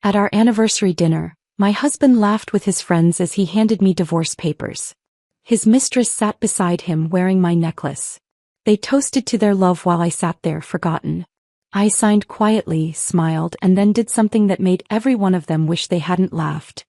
At our anniversary dinner, my husband laughed with his friends as he handed me divorce papers. His mistress sat beside him wearing my necklace. They toasted to their love while I sat there forgotten. I signed quietly, smiled, and then did something that made every one of them wish they hadn't laughed.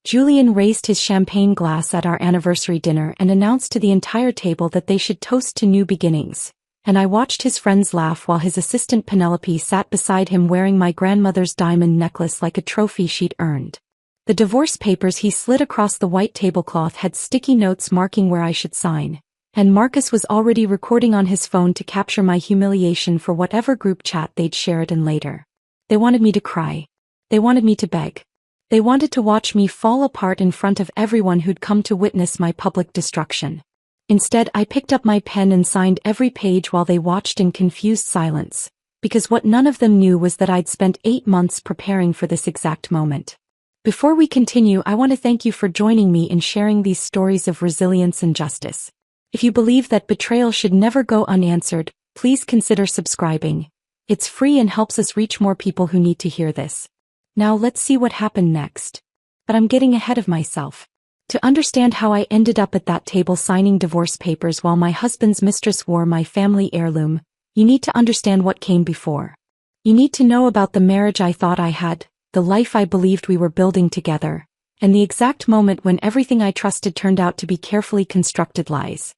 Julian raised his champagne glass at our anniversary dinner and announced to the entire table that they should toast to new beginnings, and I watched his friends laugh while his assistant Penelope sat beside him wearing my grandmother's diamond necklace like a trophy she'd earned. The divorce papers he slid across the white tablecloth had sticky notes marking where I should sign, and Marcus was already recording on his phone to capture my humiliation for whatever group chat they'd share it in later. They wanted me to cry. They wanted me to beg. They wanted to watch me fall apart in front of everyone who'd come to witness my public destruction. Instead, I picked up my pen and signed every page while they watched in confused silence, because what none of them knew was that I'd spent 8 months preparing for this exact moment. Before we continue, I want to thank you for joining me in sharing these stories of resilience and justice. If you believe that betrayal should never go unanswered, please consider subscribing. It's free and helps us reach more people who need to hear this. Now let's see what happened next. But I'm getting ahead of myself. To understand how I ended up at that table signing divorce papers while my husband's mistress wore my family heirloom, you need to understand what came before. You need to know about the marriage I thought I had, the life I believed we were building together, and the exact moment when everything I trusted turned out to be carefully constructed lies.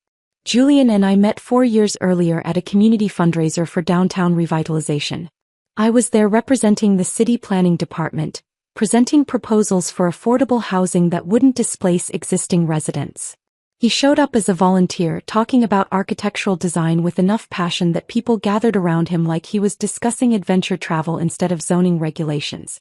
Julian and I met 4 years earlier at a community fundraiser for downtown revitalization. I was there representing the city planning department, presenting proposals for affordable housing that wouldn't displace existing residents. He showed up as a volunteer talking about architectural design with enough passion that people gathered around him like he was discussing adventure travel instead of zoning regulations.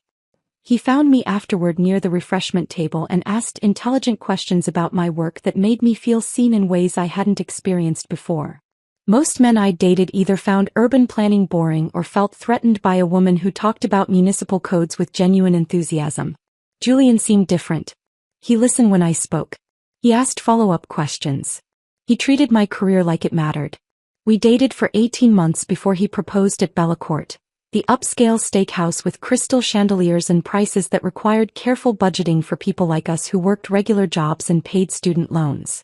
He found me afterward near the refreshment table and asked intelligent questions about my work that made me feel seen in ways I hadn't experienced before. Most men I dated either found urban planning boring or felt threatened by a woman who talked about municipal codes with genuine enthusiasm. Julian seemed different. He listened when I spoke. He asked follow-up questions. He treated my career like it mattered. We dated for 18 months before he proposed at Bella Court, the upscale steakhouse with crystal chandeliers and prices that required careful budgeting for people like us who worked regular jobs and paid student loans.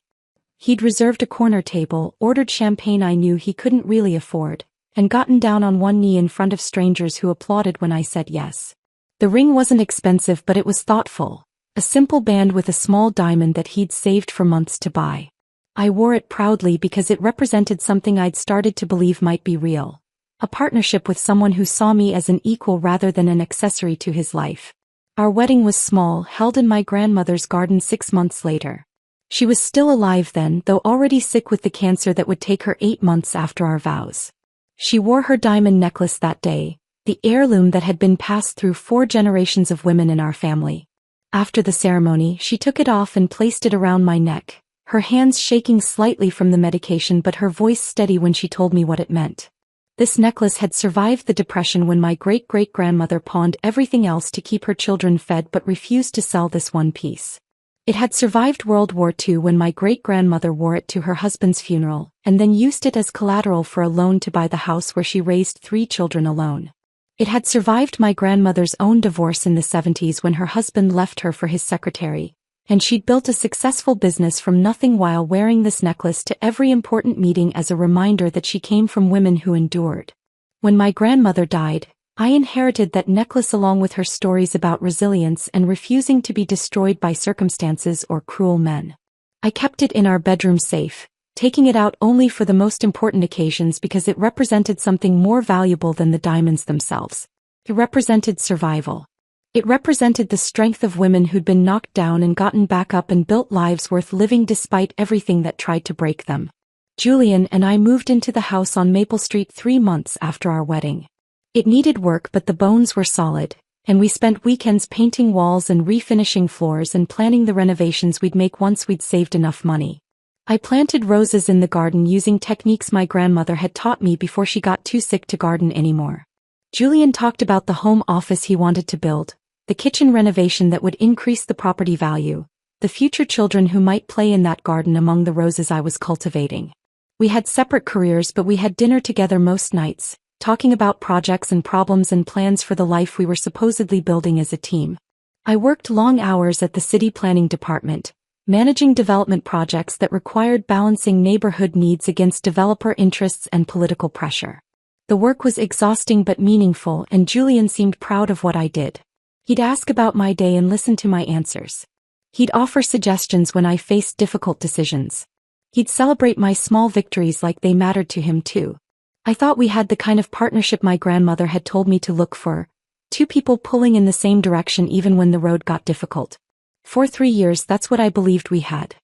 He'd reserved a corner table, ordered champagne I knew he couldn't really afford, and gotten down on one knee in front of strangers who applauded when I said yes. The ring wasn't expensive, but it was thoughtful, a simple band with a small diamond that he'd saved for months to buy. I wore it proudly because it represented something I'd started to believe might be real, a partnership with someone who saw me as an equal rather than an accessory to his life. Our wedding was small, held in my grandmother's garden 6 months later. She was still alive then, though already sick with the cancer that would take her 8 months after our vows. She wore her diamond necklace that day, the heirloom that had been passed through 4 generations of women in our family. After the ceremony, she took it off and placed it around my neck, her hands shaking slightly from the medication but her voice steady when she told me what it meant. This necklace had survived the Depression when my great-great-grandmother pawned everything else to keep her children fed but refused to sell this one piece. It had survived World War II when my great-grandmother wore it to her husband's funeral, and then used it as collateral for a loan to buy the house where she raised 3 children alone. It had survived my grandmother's own divorce in the 70s when her husband left her for his secretary, and she'd built a successful business from nothing while wearing this necklace to every important meeting as a reminder that she came from women who endured. When my grandmother died, I inherited that necklace along with her stories about resilience and refusing to be destroyed by circumstances or cruel men. I kept it in our bedroom safe, taking it out only for the most important occasions because it represented something more valuable than the diamonds themselves. It represented survival. It represented the strength of women who'd been knocked down and gotten back up and built lives worth living despite everything that tried to break them. Julian and I moved into the house on Maple Street 3 months after our wedding. It needed work, but the bones were solid, and we spent weekends painting walls and refinishing floors and planning the renovations we'd make once we'd saved enough money. I planted roses in the garden using techniques my grandmother had taught me before she got too sick to garden anymore. Julian talked about the home office he wanted to build, the kitchen renovation that would increase the property value, the future children who might play in that garden among the roses I was cultivating. We had separate careers, but we had dinner together most nights, talking about projects and problems and plans for the life we were supposedly building as a team. I worked long hours at the city planning department, managing development projects that required balancing neighborhood needs against developer interests and political pressure. The work was exhausting but meaningful, and Julian seemed proud of what I did. He'd ask about my day and listen to my answers. He'd offer suggestions when I faced difficult decisions. He'd celebrate my small victories like they mattered to him too. I thought we had the kind of partnership my grandmother had told me to look for, two people pulling in the same direction even when the road got difficult. For 3 years, that's what I believed we had.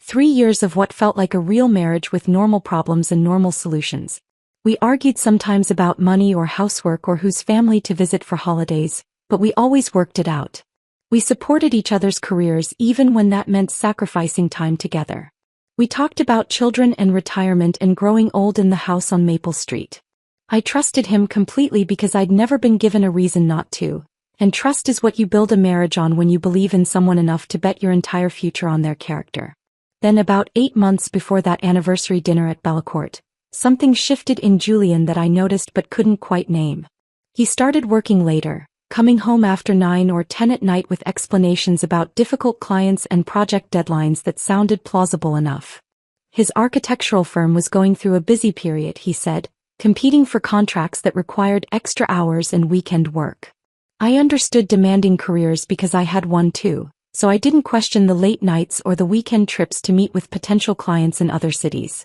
3 years of what felt like a real marriage with normal problems and normal solutions. We argued sometimes about money or housework or whose family to visit for holidays, but we always worked it out. We supported each other's careers even when that meant sacrificing time together. We talked about children and retirement and growing old in the house on Maple Street. I trusted him completely because I'd never been given a reason not to. And trust is what you build a marriage on when you believe in someone enough to bet your entire future on their character. Then about 8 months before that anniversary dinner at Bellecourt, something shifted in Julian that I noticed but couldn't quite name. He started working later, coming home after 9 or 10 at night with explanations about difficult clients and project deadlines that sounded plausible enough. His architectural firm was going through a busy period, he said, competing for contracts that required extra hours and weekend work. I understood demanding careers because I had one too, so I didn't question the late nights or the weekend trips to meet with potential clients in other cities.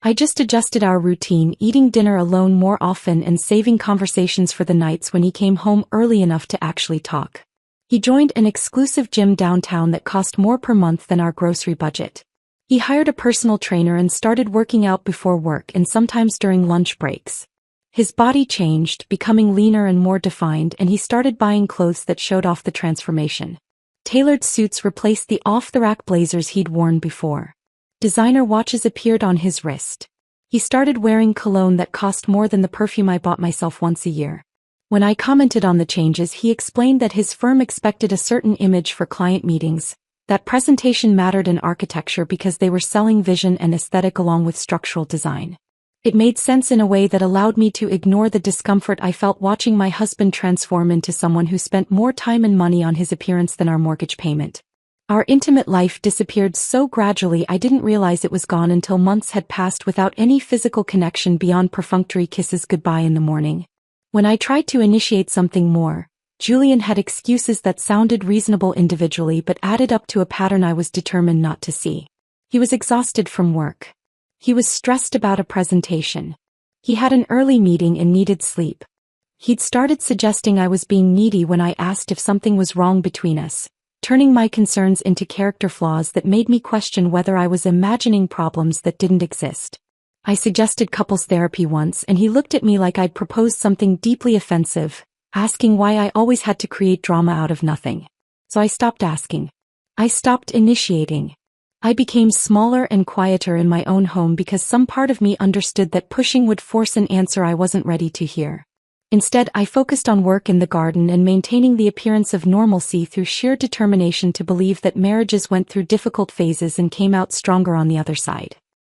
I just adjusted our routine, eating dinner alone more often and saving conversations for the nights when he came home early enough to actually talk. He joined an exclusive gym downtown that cost more per month than our grocery budget. He hired a personal trainer and started working out before work and sometimes during lunch breaks. His body changed, becoming leaner and more defined, and he started buying clothes that showed off the transformation. Tailored suits replaced the off-the-rack blazers he'd worn before. Designer watches appeared on his wrist. He started wearing cologne that cost more than the perfume I bought myself once a year. When I commented on the changes, he explained that his firm expected a certain image for client meetings, that presentation mattered in architecture because they were selling vision and aesthetic along with structural design. It made sense in a way that allowed me to ignore the discomfort I felt watching my husband transform into someone who spent more time and money on his appearance than our mortgage payment. Our intimate life disappeared so gradually I didn't realize it was gone until months had passed without any physical connection beyond perfunctory kisses goodbye in the morning. When I tried to initiate something more, Julian had excuses that sounded reasonable individually but added up to a pattern I was determined not to see. He was exhausted from work. He was stressed about a presentation. He had an early meeting and needed sleep. He'd started suggesting I was being needy when I asked if something was wrong between us, turning my concerns into character flaws that made me question whether I was imagining problems that didn't exist. I suggested couples therapy once and he looked at me like I'd proposed something deeply offensive, asking why I always had to create drama out of nothing. So I stopped asking. I stopped initiating. I became smaller and quieter in my own home because some part of me understood that pushing would force an answer I wasn't ready to hear. Instead, I focused on work in the garden and maintaining the appearance of normalcy through sheer determination to believe that marriages went through difficult phases and came out stronger on the other side.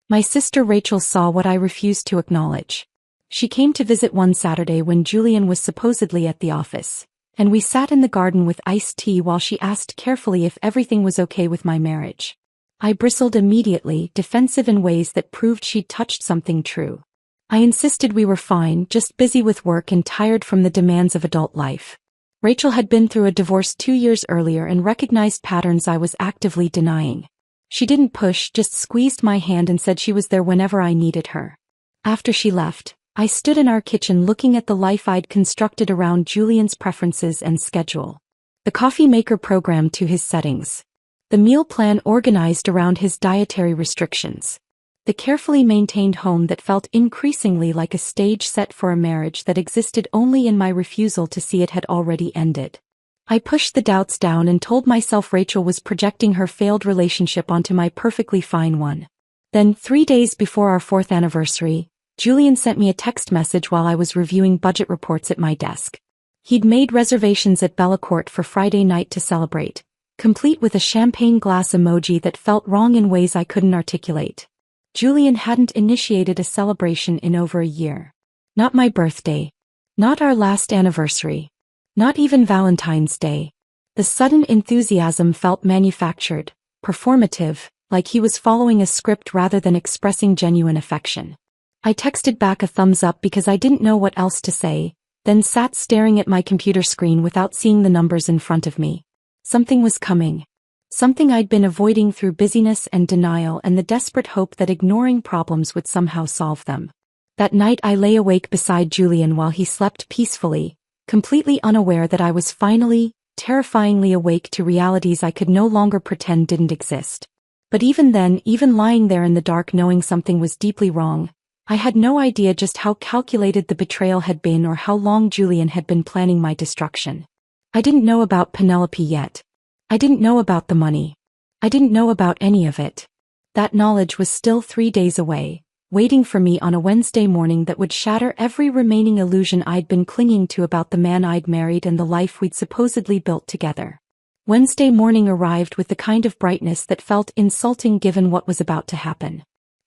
My sister Rachel saw what I refused to acknowledge. She came to visit one Saturday when Julian was supposedly at the office, and we sat in the garden with iced tea while she asked carefully if everything was okay with my marriage. I bristled immediately, defensive in ways that proved she'd touched something true. I insisted we were fine, just busy with work and tired from the demands of adult life. Rachel had been through a divorce 2 years earlier and recognized patterns I was actively denying. She didn't push, just squeezed my hand and said she was there whenever I needed her. After she left, I stood in our kitchen looking at the life I'd constructed around Julian's preferences and schedule. The coffee maker programmed to his settings. The meal plan organized around his dietary restrictions. The carefully maintained home that felt increasingly like a stage set for a marriage that existed only in my refusal to see it had already ended. I pushed the doubts down and told myself Rachel was projecting her failed relationship onto my perfectly fine one. Then, 3 days before our 4th anniversary, Julian sent me a text message while I was reviewing budget reports at my desk. He'd made reservations at Bellecourt for Friday night to celebrate, complete with a champagne glass emoji that felt wrong in ways I couldn't articulate. Julian hadn't initiated a celebration in over a year. Not my birthday. Not our last anniversary. Not even Valentine's Day. The sudden enthusiasm felt manufactured, performative, like he was following a script rather than expressing genuine affection. I texted back a thumbs up because I didn't know what else to say, then sat staring at my computer screen without seeing the numbers in front of me. Something was coming. Something I'd been avoiding through busyness and denial and the desperate hope that ignoring problems would somehow solve them. That night I lay awake beside Julian while he slept peacefully, completely unaware that I was finally, terrifyingly awake to realities I could no longer pretend didn't exist. But even then, even lying there in the dark knowing something was deeply wrong, I had no idea just how calculated the betrayal had been or how long Julian had been planning my destruction. I didn't know about Penelope yet. I didn't know about the money. I didn't know about any of it. That knowledge was still 3 days away, waiting for me on a Wednesday morning that would shatter every remaining illusion I'd been clinging to about the man I'd married and the life we'd supposedly built together. Wednesday morning arrived with the kind of brightness that felt insulting given what was about to happen.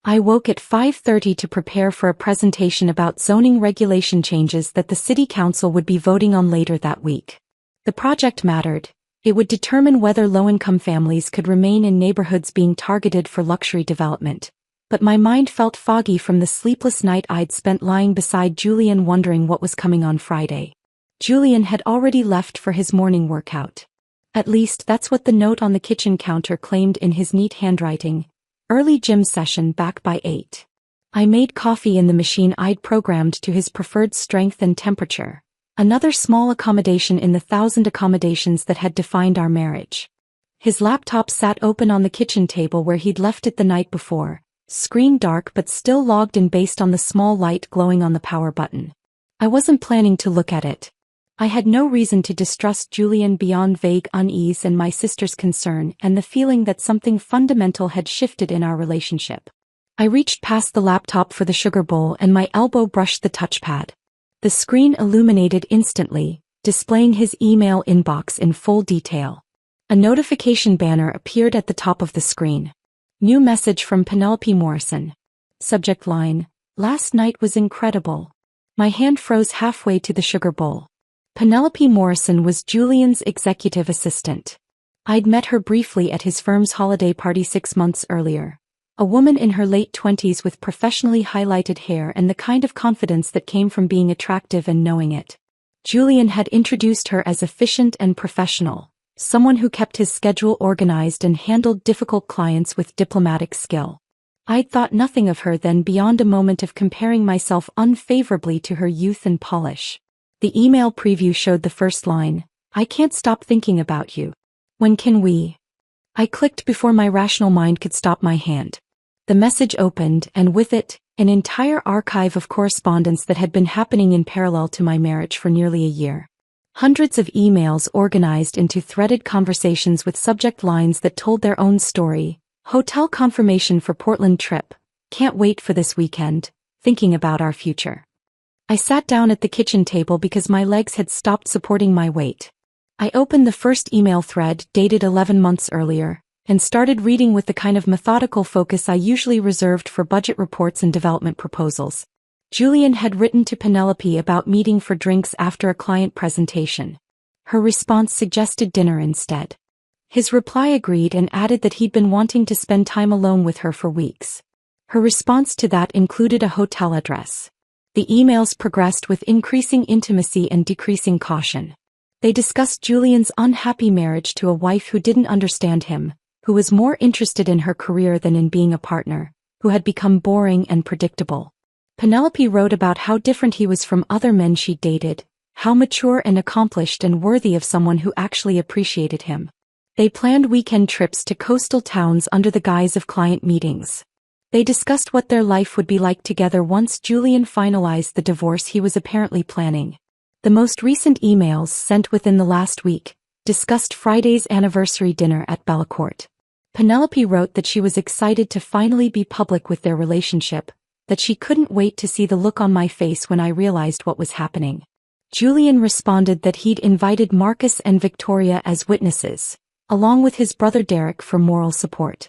I woke at 5:30 to prepare for a presentation about zoning regulation changes that the city council would be voting on later that week. The project mattered. It would determine whether low-income families could remain in neighborhoods being targeted for luxury development. But my mind felt foggy from the sleepless night I'd spent lying beside Julian wondering what was coming on Friday. Julian had already left for his morning workout. At least that's what the note on the kitchen counter claimed in his neat handwriting. Early gym session back by 8. I made coffee in the machine I'd programmed to his preferred strength and temperature. Another small accommodation in the 1,000 accommodations that had defined our marriage. His laptop sat open on the kitchen table where he'd left it the night before. Screen dark but still logged in based on the small light glowing on the power button. I wasn't planning to look at it. I had no reason to distrust Julian beyond vague unease and my sister's concern and the feeling that something fundamental had shifted in our relationship. I reached past the laptop for the sugar bowl and my elbow brushed the touchpad. The screen illuminated instantly, displaying his email inbox in full detail. A notification banner appeared at the top of the screen. New message from Penelope Morrison. Subject line: Last night was incredible. My hand froze halfway to the sugar bowl. Penelope Morrison was Julian's executive assistant. I'd met her briefly at his firm's holiday party 6 months earlier. A woman in her late 20s with professionally highlighted hair and the kind of confidence that came from being attractive and knowing it. Julian had introduced her as efficient and professional. Someone who kept his schedule organized and handled difficult clients with diplomatic skill. I'd thought nothing of her then beyond a moment of comparing myself unfavorably to her youth and polish. The email preview showed the first line: I can't stop thinking about you. When can we? I clicked before my rational mind could stop my hand. The message opened, and with it, an entire archive of correspondence that had been happening in parallel to my marriage for nearly a year. Hundreds of emails organized into threaded conversations with subject lines that told their own story. Hotel confirmation for Portland trip. Can't wait for this weekend. Thinking about our future. I sat down at the kitchen table because my legs had stopped supporting my weight. I opened the first email thread, dated 11 months earlier, and started reading with the kind of methodical focus I usually reserved for budget reports and development proposals. Julian had written to Penelope about meeting for drinks after a client presentation. Her response suggested dinner instead. His reply agreed and added that he'd been wanting to spend time alone with her for weeks. Her response to that included a hotel address. The emails progressed with increasing intimacy and decreasing caution. They discussed Julian's unhappy marriage to a wife who didn't understand him, who was more interested in her career than in being a partner, who had become boring and predictable. Penelope wrote about how different he was from other men she'd dated, how mature and accomplished and worthy of someone who actually appreciated him. They planned weekend trips to coastal towns under the guise of client meetings. They discussed what their life would be like together once Julian finalized the divorce he was apparently planning. The most recent emails, sent within the last week, discussed Friday's anniversary dinner at Bellacourt. Penelope wrote that she was excited to finally be public with their relationship, that she couldn't wait to see the look on my face when I realized what was happening. Julian responded that he'd invited Marcus and Victoria as witnesses, along with his brother Derek for moral support.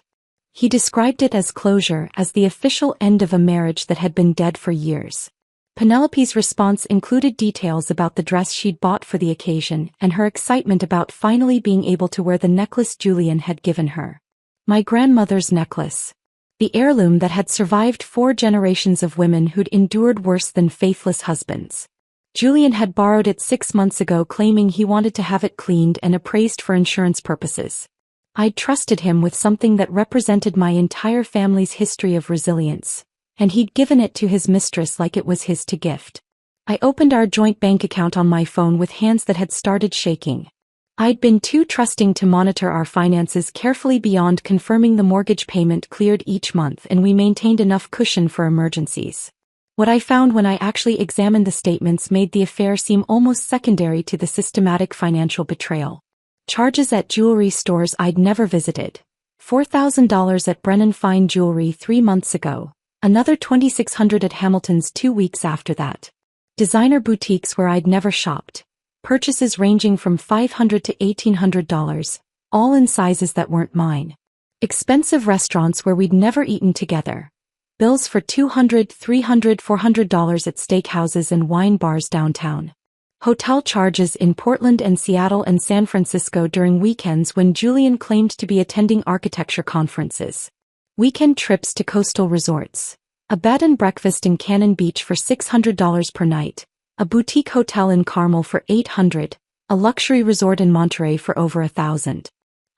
He described it as closure, as the official end of a marriage that had been dead for years. Penelope's response included details about the dress she'd bought for the occasion and her excitement about finally being able to wear the necklace Julian had given her. My grandmother's necklace. The heirloom that had survived 4 generations of women who'd endured worse than faithless husbands. Julian had borrowed it 6 months ago, claiming he wanted to have it cleaned and appraised for insurance purposes. I'd trusted him with something that represented my entire family's history of resilience, and he'd given it to his mistress like it was his to gift. I opened our joint bank account on my phone with hands that had started shaking. I'd been too trusting to monitor our finances carefully beyond confirming the mortgage payment cleared each month, and we maintained enough cushion for emergencies. What I found when I actually examined the statements made the affair seem almost secondary to the systematic financial betrayal. Charges at jewelry stores I'd never visited. $4,000 at Brennan Fine Jewelry 3 months ago. Another $2,600 at Hamilton's 2 weeks after that. Designer boutiques where I'd never shopped. Purchases ranging from $500 to $1,800, all in sizes that weren't mine. Expensive restaurants where we'd never eaten together. Bills for $200, $300, $400 at steakhouses and wine bars downtown. Hotel charges in Portland and Seattle and San Francisco during weekends when Julian claimed to be attending architecture conferences. Weekend trips to coastal resorts. A bed and breakfast in Cannon Beach for $600 per night. A boutique hotel in Carmel for $800. A luxury resort in Monterey for over $1,000.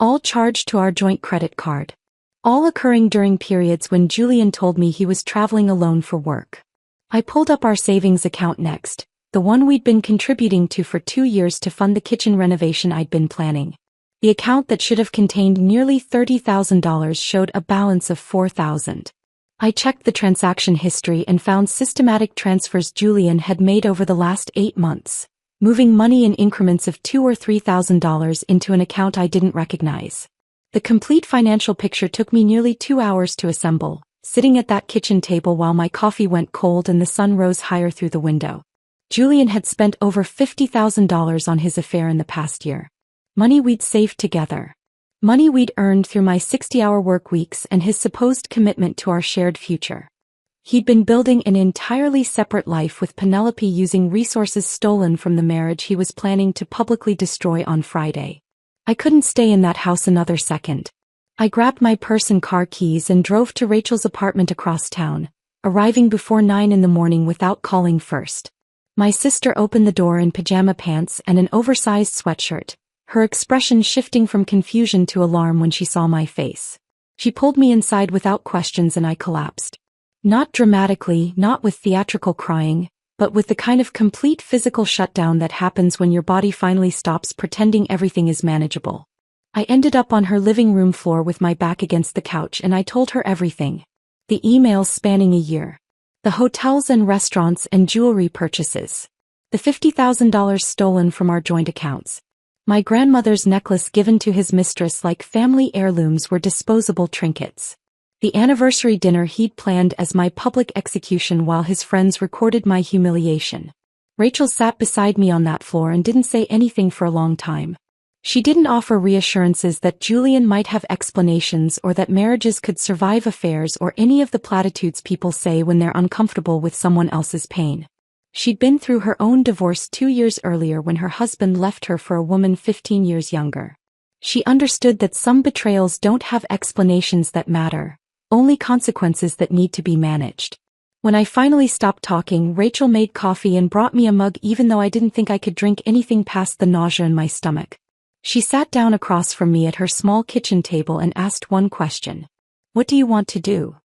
All charged to our joint credit card. All occurring during periods when Julian told me he was traveling alone for work. I pulled up our savings account next, the one we'd been contributing to for 2 years to fund the kitchen renovation I'd been planning. The account that should have contained nearly $30,000 showed a balance of $4,000. I checked the transaction history and found systematic transfers Julian had made over the last 8 months, moving money in increments of $2,000 or $3,000 into an account I didn't recognize. The complete financial picture took me nearly 2 hours to assemble, sitting at that kitchen table while my coffee went cold and the sun rose higher through the window. Julian had spent over $50,000 on his affair in the past year. Money we'd saved together. Money we'd earned through my 60-hour work weeks and his supposed commitment to our shared future. He'd been building an entirely separate life with Penelope using resources stolen from the marriage he was planning to publicly destroy on Friday. I couldn't stay in that house another second. I grabbed my purse and car keys and drove to Rachel's apartment across town, arriving before 9 in the morning without calling first. My sister opened the door in pajama pants and an oversized sweatshirt, her expression shifting from confusion to alarm when she saw my face. She pulled me inside without questions and I collapsed. Not dramatically, not with theatrical crying, but with the kind of complete physical shutdown that happens when your body finally stops pretending everything is manageable. I ended up on her living room floor with my back against the couch and I told her everything. The emails spanning a year. The hotels and restaurants and jewelry purchases. The $50,000 stolen from our joint accounts. My grandmother's necklace given to his mistress like family heirlooms were disposable trinkets. The anniversary dinner he'd planned as my public execution while his friends recorded my humiliation. Rachel sat beside me on that floor and didn't say anything for a long time. She didn't offer reassurances that Julian might have explanations or that marriages could survive affairs or any of the platitudes people say when they're uncomfortable with someone else's pain. She'd been through her own divorce 2 years earlier when her husband left her for a woman 15 years younger. She understood that some betrayals don't have explanations that matter, only consequences that need to be managed. When I finally stopped talking, Rachel made coffee and brought me a mug even though I didn't think I could drink anything past the nausea in my stomach. She sat down across from me at her small kitchen table and asked one question. "What do you want to do?"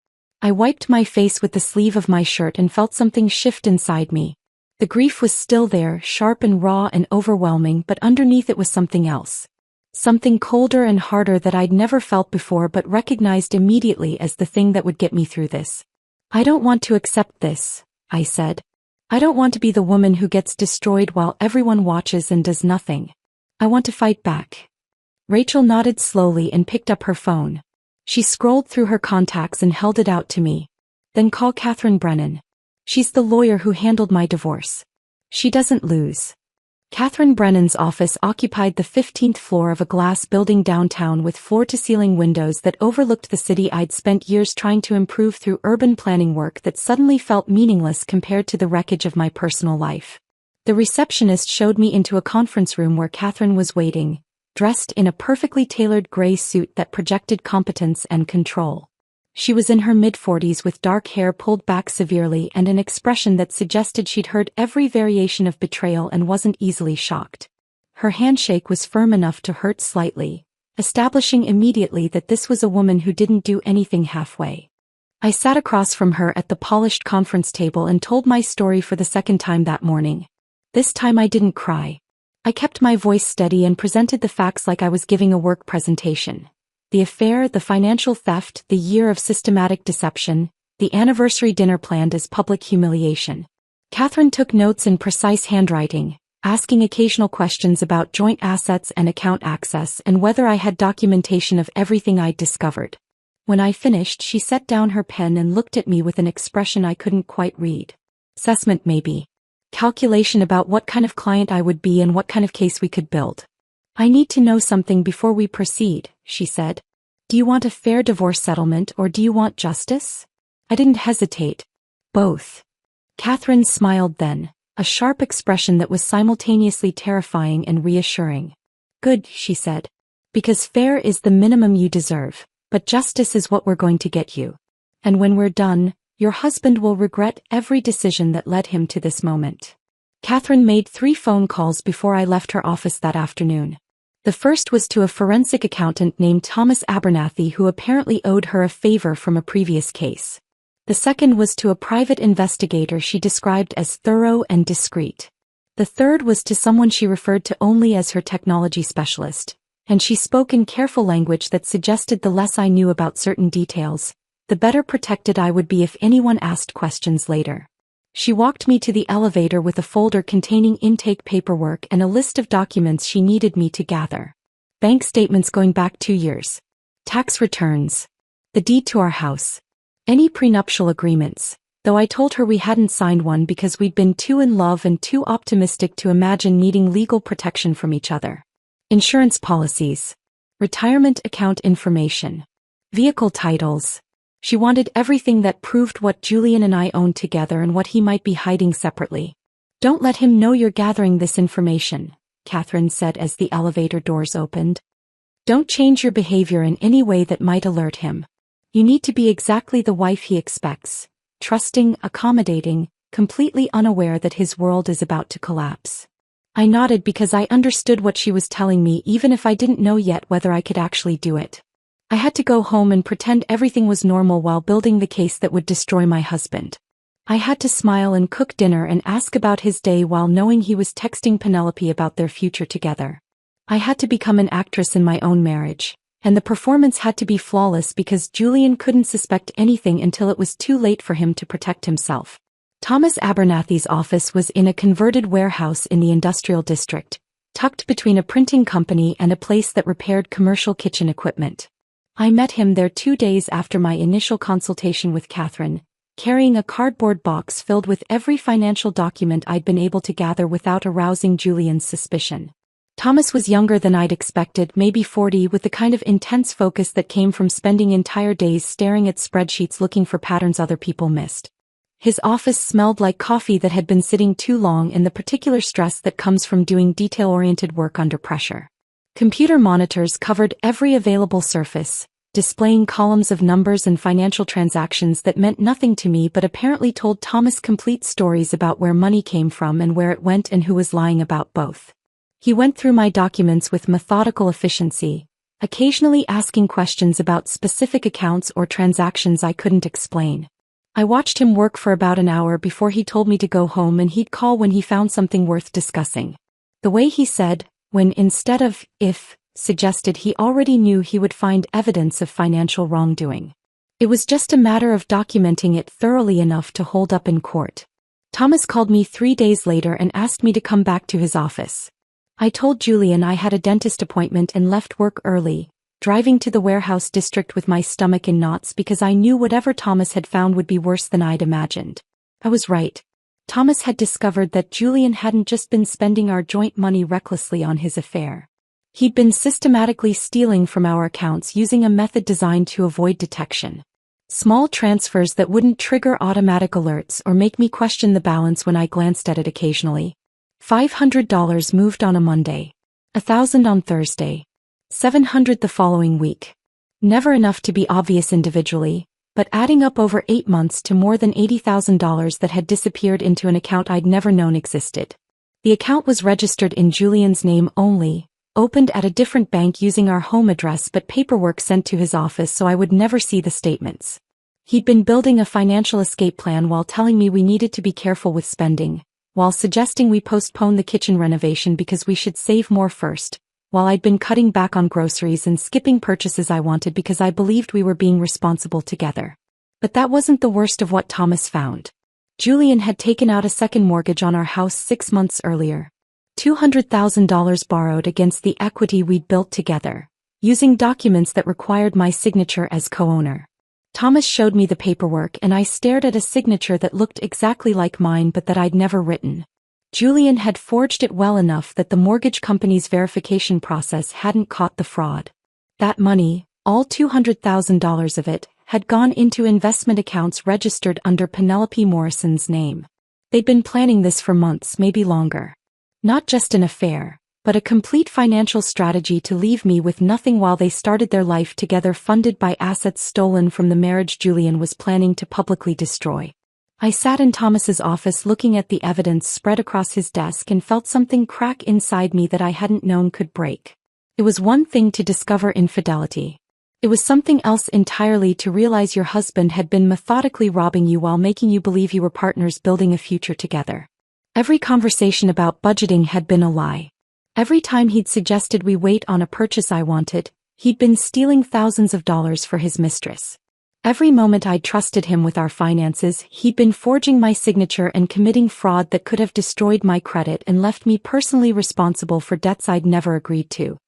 I wiped my face with the sleeve of my shirt and felt something shift inside me. The grief was still there, sharp and raw and overwhelming, but underneath it was something else. Something colder and harder that I'd never felt before but recognized immediately as the thing that would get me through this. "I don't want to accept this," I said. "I don't want to be the woman who gets destroyed while everyone watches and does nothing. I want to fight back." Rachel nodded slowly and picked up her phone. She scrolled through her contacts and held it out to me. "Then call Catherine Brennan. She's the lawyer who handled my divorce. She doesn't lose. Catherine Brennan's office occupied the 15th floor of a glass building downtown with floor-to-ceiling windows that overlooked the city I'd spent years trying to improve through urban planning work that suddenly felt meaningless compared to the wreckage of my personal life. The receptionist showed me into a conference room where Catherine was waiting, dressed in a perfectly tailored gray suit that projected competence and control. She was in her mid-40s with dark hair pulled back severely and an expression that suggested she'd heard every variation of betrayal and wasn't easily shocked. Her handshake was firm enough to hurt slightly, establishing immediately that this was a woman who didn't do anything halfway. I sat across from her at the polished conference table and told my story for the second time that morning. This time I didn't cry. I kept my voice steady and presented the facts like I was giving a work presentation. The affair, the financial theft, the year of systematic deception, the anniversary dinner planned as public humiliation. Catherine took notes in precise handwriting, asking occasional questions about joint assets and account access and whether I had documentation of everything I'd discovered. When I finished, she set down her pen and looked at me with an expression I couldn't quite read. Assessment maybe. Calculation about what kind of client I would be and what kind of case we could build. I need to know something before we proceed, she said. Do you want a fair divorce settlement or do you want justice? I didn't hesitate. Both. Catherine smiled then, a sharp expression that was simultaneously terrifying and reassuring. Good, she said. Because fair is the minimum you deserve, but justice is what we're going to get you. And when we're done, your husband will regret every decision that led him to this moment. Catherine made 3 phone calls before I left her office that afternoon. The first was to a forensic accountant named Thomas Abernathy who apparently owed her a favor from a previous case. The second was to a private investigator she described as thorough and discreet. The third was to someone she referred to only as her technology specialist, and she spoke in careful language that suggested the less I knew about certain details, the better protected I would be if anyone asked questions later. She walked me to the elevator with a folder containing intake paperwork and a list of documents she needed me to gather. Bank statements going back 2 years. Tax returns. The deed to our house. Any prenuptial agreements, though I told her we hadn't signed one because we'd been too in love and too optimistic to imagine needing legal protection from each other. Insurance policies. Retirement account information. Vehicle titles. She wanted everything that proved what Julian and I owned together and what he might be hiding separately. Don't let him know you're gathering this information, Catherine said as the elevator doors opened. Don't change your behavior in any way that might alert him. You need to be exactly the wife he expects, trusting, accommodating, completely unaware that his world is about to collapse. I nodded because I understood what she was telling me even if I didn't know yet whether I could actually do it. I had to go home and pretend everything was normal while building the case that would destroy my husband. I had to smile and cook dinner and ask about his day while knowing he was texting Penelope about their future together. I had to become an actress in my own marriage, and the performance had to be flawless because Julian couldn't suspect anything until it was too late for him to protect himself. Thomas Abernathy's office was in a converted warehouse in the industrial district, tucked between a printing company and a place that repaired commercial kitchen equipment. I met him there 2 days after my initial consultation with Catherine, carrying a cardboard box filled with every financial document I'd been able to gather without arousing Julian's suspicion. Thomas was younger than I'd expected, maybe 40, with the kind of intense focus that came from spending entire days staring at spreadsheets looking for patterns other people missed. His office smelled like coffee that had been sitting too long and the particular stress that comes from doing detail-oriented work under pressure. Computer monitors covered every available surface, displaying columns of numbers and financial transactions that meant nothing to me but apparently told Thomas complete stories about where money came from and where it went and who was lying about both. He went through my documents with methodical efficiency, occasionally asking questions about specific accounts or transactions I couldn't explain. I watched him work for about an hour before he told me to go home and he'd call when he found something worth discussing. The way he said, when instead of if, suggested he already knew he would find evidence of financial wrongdoing. It was just a matter of documenting it thoroughly enough to hold up in court. Thomas called me 3 days later and asked me to come back to his office. I told Julian I had a dentist appointment and left work early, driving to the warehouse district with my stomach in knots because I knew whatever Thomas had found would be worse than I'd imagined. I was right. Thomas had discovered that Julian hadn't just been spending our joint money recklessly on his affair. He'd been systematically stealing from our accounts using a method designed to avoid detection. Small transfers that wouldn't trigger automatic alerts or make me question the balance when I glanced at it occasionally. $500 moved on a Monday. $1,000 on Thursday. $700 the following week. Never enough to be obvious individually, but adding up over 8 months to more than $80,000 that had disappeared into an account I'd never known existed. The account was registered in Julian's name only, opened at a different bank using our home address but paperwork sent to his office so I would never see the statements. He'd been building a financial escape plan while telling me we needed to be careful with spending, while suggesting we postpone the kitchen renovation because we should save more first, while I'd been cutting back on groceries and skipping purchases I wanted because I believed we were being responsible together. But that wasn't the worst of what Thomas found. Julian had taken out a second mortgage on our house 6 months earlier. $200,000 borrowed against the equity we'd built together, using documents that required my signature as co-owner. Thomas showed me the paperwork and I stared at a signature that looked exactly like mine but that I'd never written. Julian had forged it well enough that the mortgage company's verification process hadn't caught the fraud. That money, all $200,000 of it, had gone into investment accounts registered under Penelope Morrison's name. They'd been planning this for months, maybe longer. Not just an affair, but a complete financial strategy to leave me with nothing while they started their life together, funded by assets stolen from the marriage Julian was planning to publicly destroy. I sat in Thomas's office looking at the evidence spread across his desk and felt something crack inside me that I hadn't known could break. It was one thing to discover infidelity. It was something else entirely to realize your husband had been methodically robbing you while making you believe you were partners building a future together. Every conversation about budgeting had been a lie. Every time he'd suggested we wait on a purchase I wanted, he'd been stealing thousands of dollars for his mistress. Every moment I'd trusted him with our finances, he'd been forging my signature and committing fraud that could have destroyed my credit and left me personally responsible for debts I'd never agreed to.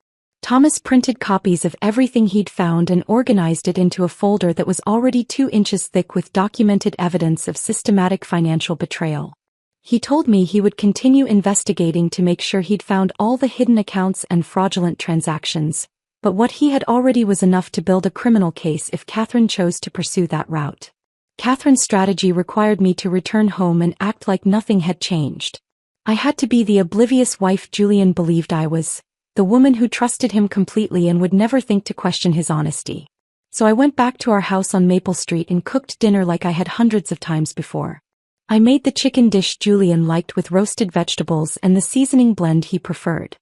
Thomas printed copies of everything he'd found and organized it into a folder that was already 2 inches thick with documented evidence of systematic financial betrayal. He told me he would continue investigating to make sure he'd found all the hidden accounts and fraudulent transactions, but what he had already was enough to build a criminal case if Catherine chose to pursue that route. Catherine's strategy required me to return home and act like nothing had changed. I had to be the oblivious wife Julian believed I was, the woman who trusted him completely and would never think to question his honesty. So I went back to our house on Maple Street and cooked dinner like I had hundreds of times before. I made the chicken dish Julian liked with roasted vegetables and the seasoning blend he preferred.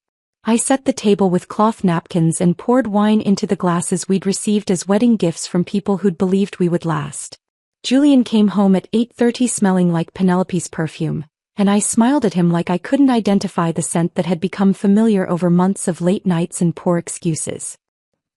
I set the table with cloth napkins and poured wine into the glasses we'd received as wedding gifts from people who'd believed we would last. Julian came home at 8:30 smelling like Penelope's perfume, and I smiled at him like I couldn't identify the scent that had become familiar over months of late nights and poor excuses.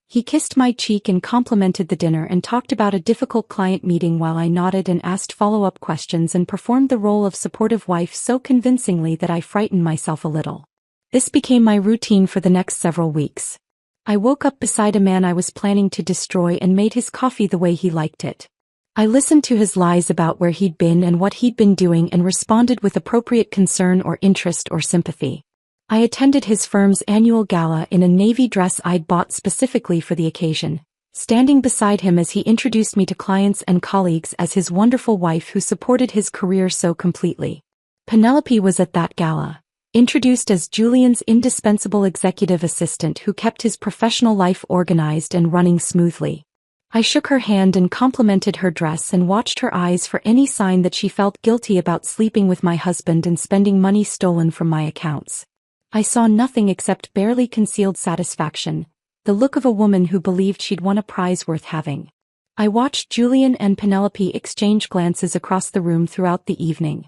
He kissed my cheek and complimented the dinner and talked about a difficult client meeting while I nodded and asked follow-up questions and performed the role of supportive wife so convincingly that I frightened myself a little. This became my routine for the next several weeks. I woke up beside a man I was planning to destroy and made his coffee the way he liked it. I listened to his lies about where he'd been and what he'd been doing and responded with appropriate concern or interest or sympathy. I attended his firm's annual gala in a navy dress I'd bought specifically for the occasion, standing beside him as he introduced me to clients and colleagues as his wonderful wife who supported his career so completely. Penelope was at that gala, introduced as Julian's indispensable executive assistant who kept his professional life organized and running smoothly. I shook her hand and complimented her dress and watched her eyes for any sign that she felt guilty about sleeping with my husband and spending money stolen from my accounts. I saw nothing except barely concealed satisfaction, the look of a woman who believed she'd won a prize worth having. I watched Julian and Penelope exchange glances across the room throughout the evening.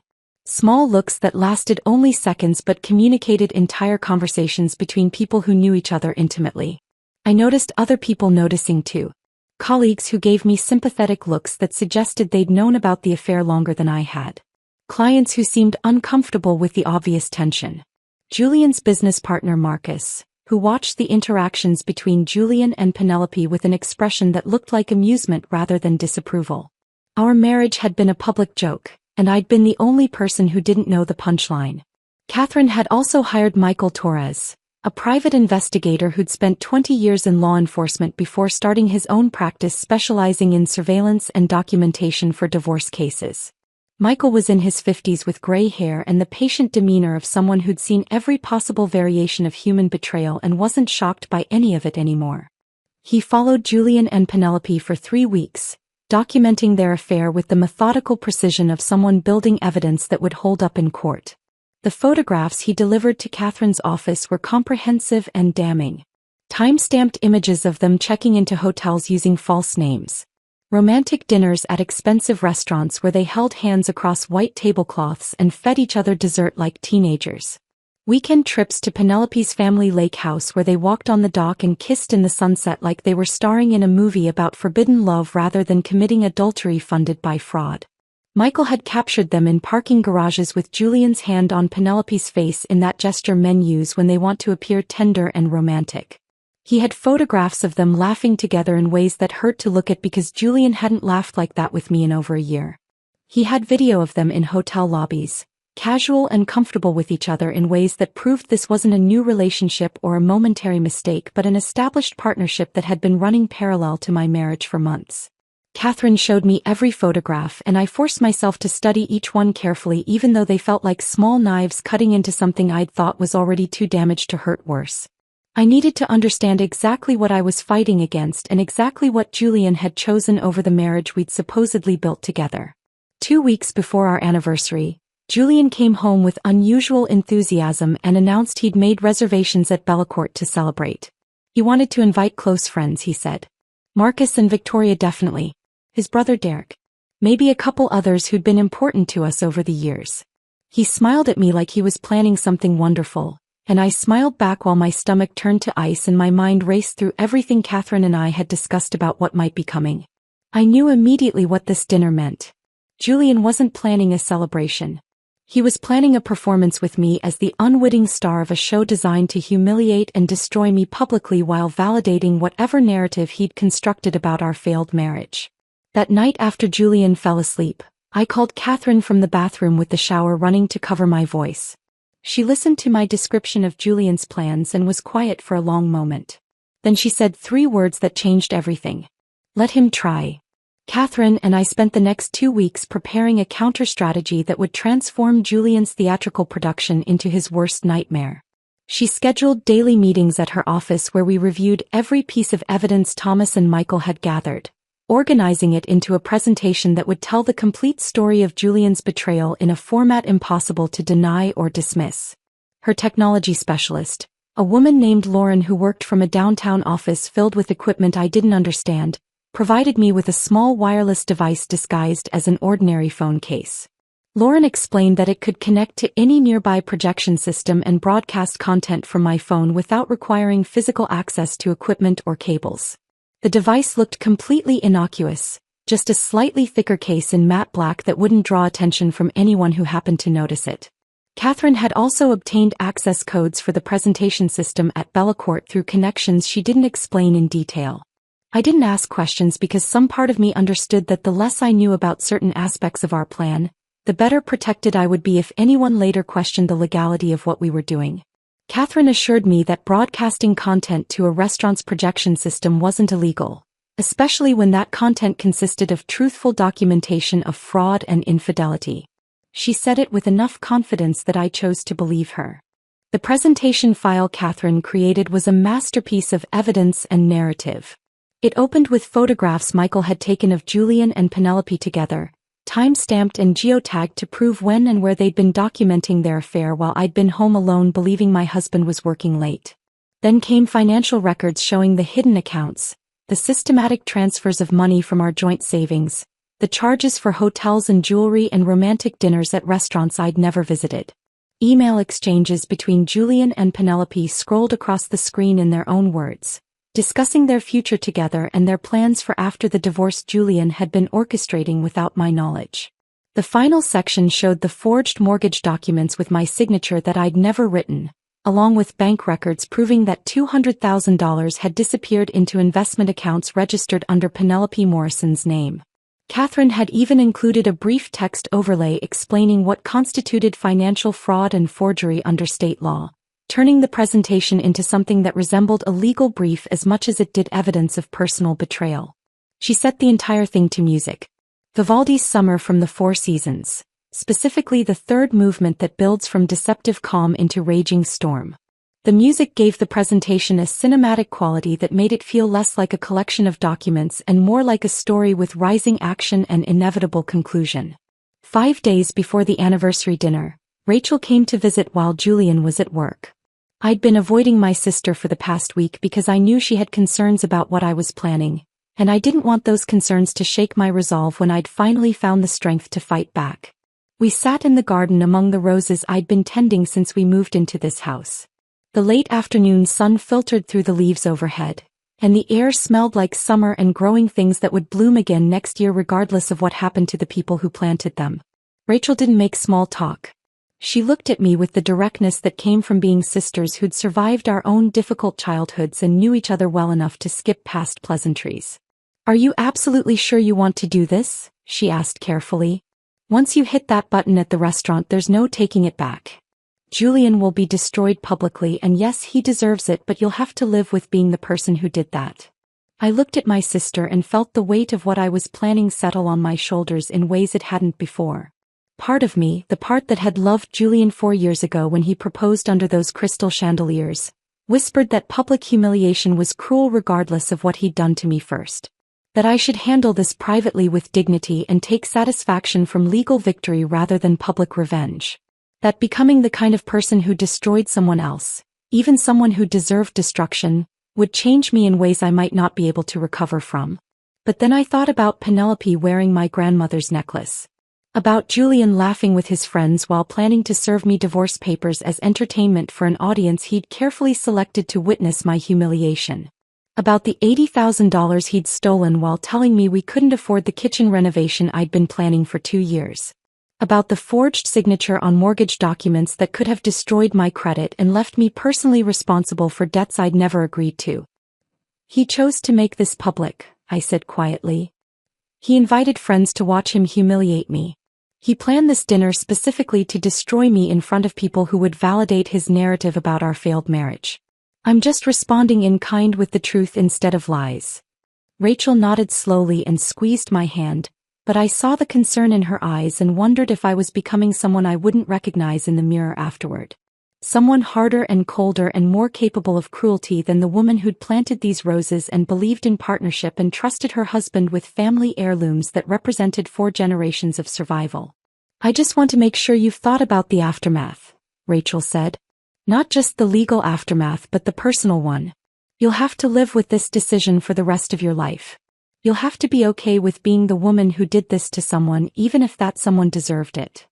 Small looks that lasted only seconds but communicated entire conversations between people who knew each other intimately. I noticed other people noticing too. Colleagues who gave me sympathetic looks that suggested they'd known about the affair longer than I had. Clients who seemed uncomfortable with the obvious tension. Julian's business partner Marcus, who watched the interactions between Julian and Penelope with an expression that looked like amusement rather than disapproval. Our marriage had been a public joke, and I'd been the only person who didn't know the punchline. Catherine had also hired Michael Torres, a private investigator who'd spent 20 years in law enforcement before starting his own practice specializing in surveillance and documentation for divorce cases. Michael was in his 50s with gray hair and the patient demeanor of someone who'd seen every possible variation of human betrayal and wasn't shocked by any of it anymore. He followed Julian and Penelope for 3 weeks, documenting their affair with the methodical precision of someone building evidence that would hold up in court. The photographs he delivered to Catherine's office were comprehensive and damning. Time-stamped images of them checking into hotels using false names. Romantic dinners at expensive restaurants where they held hands across white tablecloths and fed each other dessert like teenagers. Weekend trips to Penelope's family lake house where they walked on the dock and kissed in the sunset like they were starring in a movie about forbidden love rather than committing adultery funded by fraud. Michael had captured them in parking garages with Julian's hand on Penelope's face in that gesture men use when they want to appear tender and romantic. He had photographs of them laughing together in ways that hurt to look at because Julian hadn't laughed like that with me in over a year. He had video of them in hotel lobbies, casual and comfortable with each other in ways that proved this wasn't a new relationship or a momentary mistake but an established partnership that had been running parallel to my marriage for months. Catherine showed me every photograph and I forced myself to study each one carefully even though they felt like small knives cutting into something I'd thought was already too damaged to hurt worse. I needed to understand exactly what I was fighting against and exactly what Julian had chosen over the marriage we'd supposedly built together. 2 weeks before our anniversary, Julian came home with unusual enthusiasm and announced he'd made reservations at Bellacourt to celebrate. He wanted to invite close friends, he said. Marcus and Victoria definitely. His brother Derek. Maybe a couple others who'd been important to us over the years. He smiled at me like he was planning something wonderful, and I smiled back while my stomach turned to ice and my mind raced through everything Catherine and I had discussed about what might be coming. I knew immediately what this dinner meant. Julian wasn't planning a celebration. He was planning a performance with me as the unwitting star of a show designed to humiliate and destroy me publicly while validating whatever narrative he'd constructed about our failed marriage. That night after Julian fell asleep, I called Catherine from the bathroom with the shower running to cover my voice. She listened to my description of Julian's plans and was quiet for a long moment. Then she said 3 words that changed everything. Let him try. Catherine and I spent the next 2 weeks preparing a counter-strategy that would transform Julian's theatrical production into his worst nightmare. She scheduled daily meetings at her office where we reviewed every piece of evidence Thomas and Michael had gathered, organizing it into a presentation that would tell the complete story of Julian's betrayal in a format impossible to deny or dismiss. Her technology specialist, a woman named Lauren who worked from a downtown office filled with equipment I didn't understand, provided me with a small wireless device disguised as an ordinary phone case. Lauren explained that it could connect to any nearby projection system and broadcast content from my phone without requiring physical access to equipment or cables. The device looked completely innocuous, just a slightly thicker case in matte black that wouldn't draw attention from anyone who happened to notice it. Catherine had also obtained access codes for the presentation system at Bellacourt through connections she didn't explain in detail. I didn't ask questions because some part of me understood that the less I knew about certain aspects of our plan, the better protected I would be if anyone later questioned the legality of what we were doing. Catherine assured me that broadcasting content to a restaurant's projection system wasn't illegal, especially when that content consisted of truthful documentation of fraud and infidelity. She said it with enough confidence that I chose to believe her. The presentation file Catherine created was a masterpiece of evidence and narrative. It opened with photographs Michael had taken of Julian and Penelope together, time-stamped and geotagged to prove when and where they'd been documenting their affair while I'd been home alone believing my husband was working late. Then came financial records showing the hidden accounts, the systematic transfers of money from our joint savings, the charges for hotels and jewelry and romantic dinners at restaurants I'd never visited. Email exchanges between Julian and Penelope scrolled across the screen in their own words, discussing their future together and their plans for after the divorce Julian had been orchestrating without my knowledge. The final section showed the forged mortgage documents with my signature that I'd never written, along with bank records proving that $200,000 had disappeared into investment accounts registered under Penelope Morrison's name. Catherine had even included a brief text overlay explaining what constituted financial fraud and forgery under state law, turning the presentation into something that resembled a legal brief as much as it did evidence of personal betrayal. She set the entire thing to music. Vivaldi's Summer from the Four Seasons, specifically the third movement that builds from deceptive calm into raging storm. The music gave the presentation a cinematic quality that made it feel less like a collection of documents and more like a story with rising action and inevitable conclusion. 5 days before the anniversary dinner, Rachel came to visit while Julian was at work. I'd been avoiding my sister for the past week because I knew she had concerns about what I was planning, and I didn't want those concerns to shake my resolve when I'd finally found the strength to fight back. We sat in the garden among the roses I'd been tending since we moved into this house. The late afternoon sun filtered through the leaves overhead, and the air smelled like summer and growing things that would bloom again next year regardless of what happened to the people who planted them. Rachel didn't make small talk. She looked at me with the directness that came from being sisters who'd survived our own difficult childhoods and knew each other well enough to skip past pleasantries. "Are you absolutely sure you want to do this?" she asked carefully. "Once you hit that button at the restaurant, there's no taking it back. Julian will be destroyed publicly, and yes, he deserves it, but you'll have to live with being the person who did that." I looked at my sister and felt the weight of what I was planning settle on my shoulders in ways it hadn't before. Part of me, the part that had loved Julian 4 years ago when he proposed under those crystal chandeliers, whispered that public humiliation was cruel regardless of what he'd done to me first. That I should handle this privately with dignity and take satisfaction from legal victory rather than public revenge. That becoming the kind of person who destroyed someone else, even someone who deserved destruction, would change me in ways I might not be able to recover from. But then I thought about Penelope wearing my grandmother's necklace. About Julian laughing with his friends while planning to serve me divorce papers as entertainment for an audience he'd carefully selected to witness my humiliation. About the $80,000 he'd stolen while telling me we couldn't afford the kitchen renovation I'd been planning for 2 years. About the forged signature on mortgage documents that could have destroyed my credit and left me personally responsible for debts I'd never agreed to. "He chose to make this public," I said quietly. "He invited friends to watch him humiliate me. He planned this dinner specifically to destroy me in front of people who would validate his narrative about our failed marriage. I'm just responding in kind with the truth instead of lies." Rachel nodded slowly and squeezed my hand, but I saw the concern in her eyes and wondered if I was becoming someone I wouldn't recognize in the mirror afterward. Someone harder and colder and more capable of cruelty than the woman who'd planted these roses and believed in partnership and trusted her husband with family heirlooms that represented 4 generations of survival. "I just want to make sure you've thought about the aftermath," Rachel said. "Not just the legal aftermath but the personal one. You'll have to live with this decision for the rest of your life. You'll have to be okay with being the woman who did this to someone even if that someone deserved it."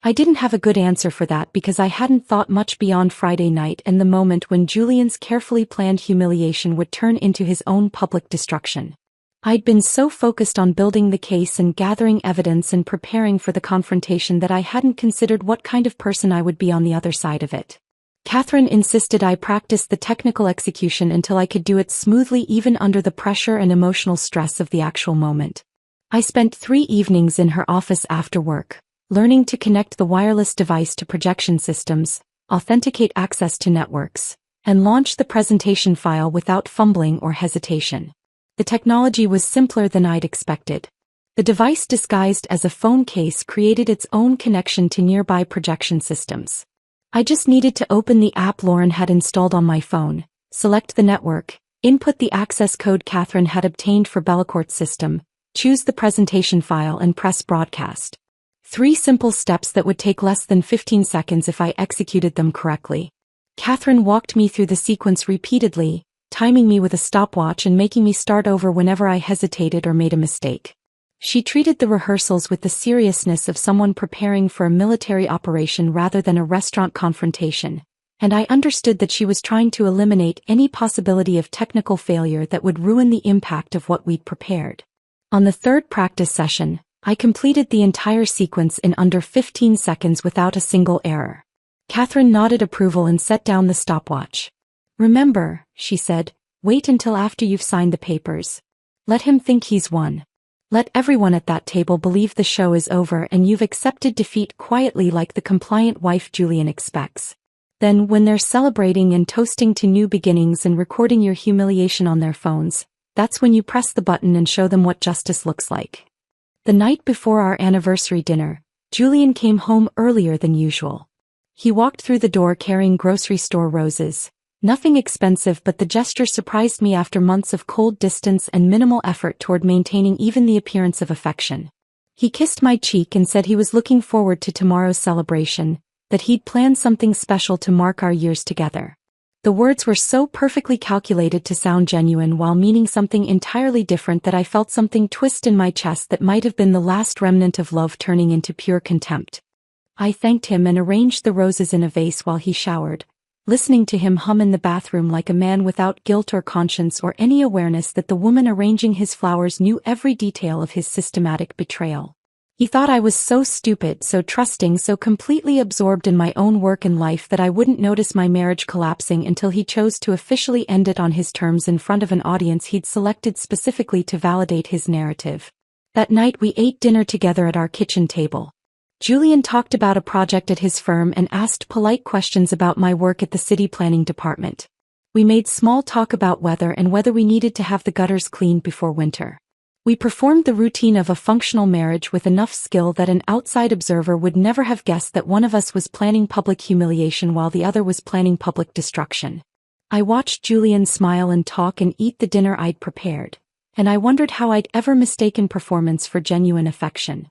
I didn't have a good answer for that because I hadn't thought much beyond Friday night and the moment when Julian's carefully planned humiliation would turn into his own public destruction. I'd been so focused on building the case and gathering evidence and preparing for the confrontation that I hadn't considered what kind of person I would be on the other side of it. Catherine insisted I practice the technical execution until I could do it smoothly even under the pressure and emotional stress of the actual moment. I spent 3 evenings in her office after work, learning to connect the wireless device to projection systems, authenticate access to networks, and launch the presentation file without fumbling or hesitation. The technology was simpler than I'd expected. The device disguised as a phone case created its own connection to nearby projection systems. I just needed to open the app Lauren had installed on my phone, select the network, input the access code Catherine had obtained for Bellecourt's system, choose the presentation file and press broadcast. 3 simple steps that would take less than 15 seconds if I executed them correctly. Catherine walked me through the sequence repeatedly, timing me with a stopwatch and making me start over whenever I hesitated or made a mistake. She treated the rehearsals with the seriousness of someone preparing for a military operation rather than a restaurant confrontation, and I understood that she was trying to eliminate any possibility of technical failure that would ruin the impact of what we'd prepared. On the 3rd practice session, I completed the entire sequence in under 15 seconds without a single error. Catherine nodded approval and set down the stopwatch. "Remember," she said, "wait until after you've signed the papers. Let him think he's won. Let everyone at that table believe the show is over and you've accepted defeat quietly like the compliant wife Julian expects. Then, when they're celebrating and toasting to new beginnings and recording your humiliation on their phones, that's when you press the button and show them what justice looks like. The night before our anniversary dinner, Julian came home earlier than usual. He walked through the door carrying grocery store roses. Nothing expensive, but the gesture surprised me after months of cold distance and minimal effort toward maintaining even the appearance of affection. He kissed my cheek and said he was looking forward to tomorrow's celebration, that he'd planned something special to mark our years together. The words were so perfectly calculated to sound genuine while meaning something entirely different that I felt something twist in my chest that might have been the last remnant of love turning into pure contempt. I thanked him and arranged the roses in a vase while he showered, listening to him hum in the bathroom like a man without guilt or conscience or any awareness that the woman arranging his flowers knew every detail of his systematic betrayal. He thought I was so stupid, so trusting, so completely absorbed in my own work and life that I wouldn't notice my marriage collapsing until he chose to officially end it on his terms in front of an audience he'd selected specifically to validate his narrative. That night we ate dinner together at our kitchen table. Julian talked about a project at his firm and asked polite questions about my work at the city planning department. We made small talk about weather and whether we needed to have the gutters cleaned before winter. We performed the routine of a functional marriage with enough skill that an outside observer would never have guessed that one of us was planning public humiliation while the other was planning public destruction. I watched Julian smile and talk and eat the dinner I'd prepared, and I wondered how I'd ever mistaken performance for genuine affection.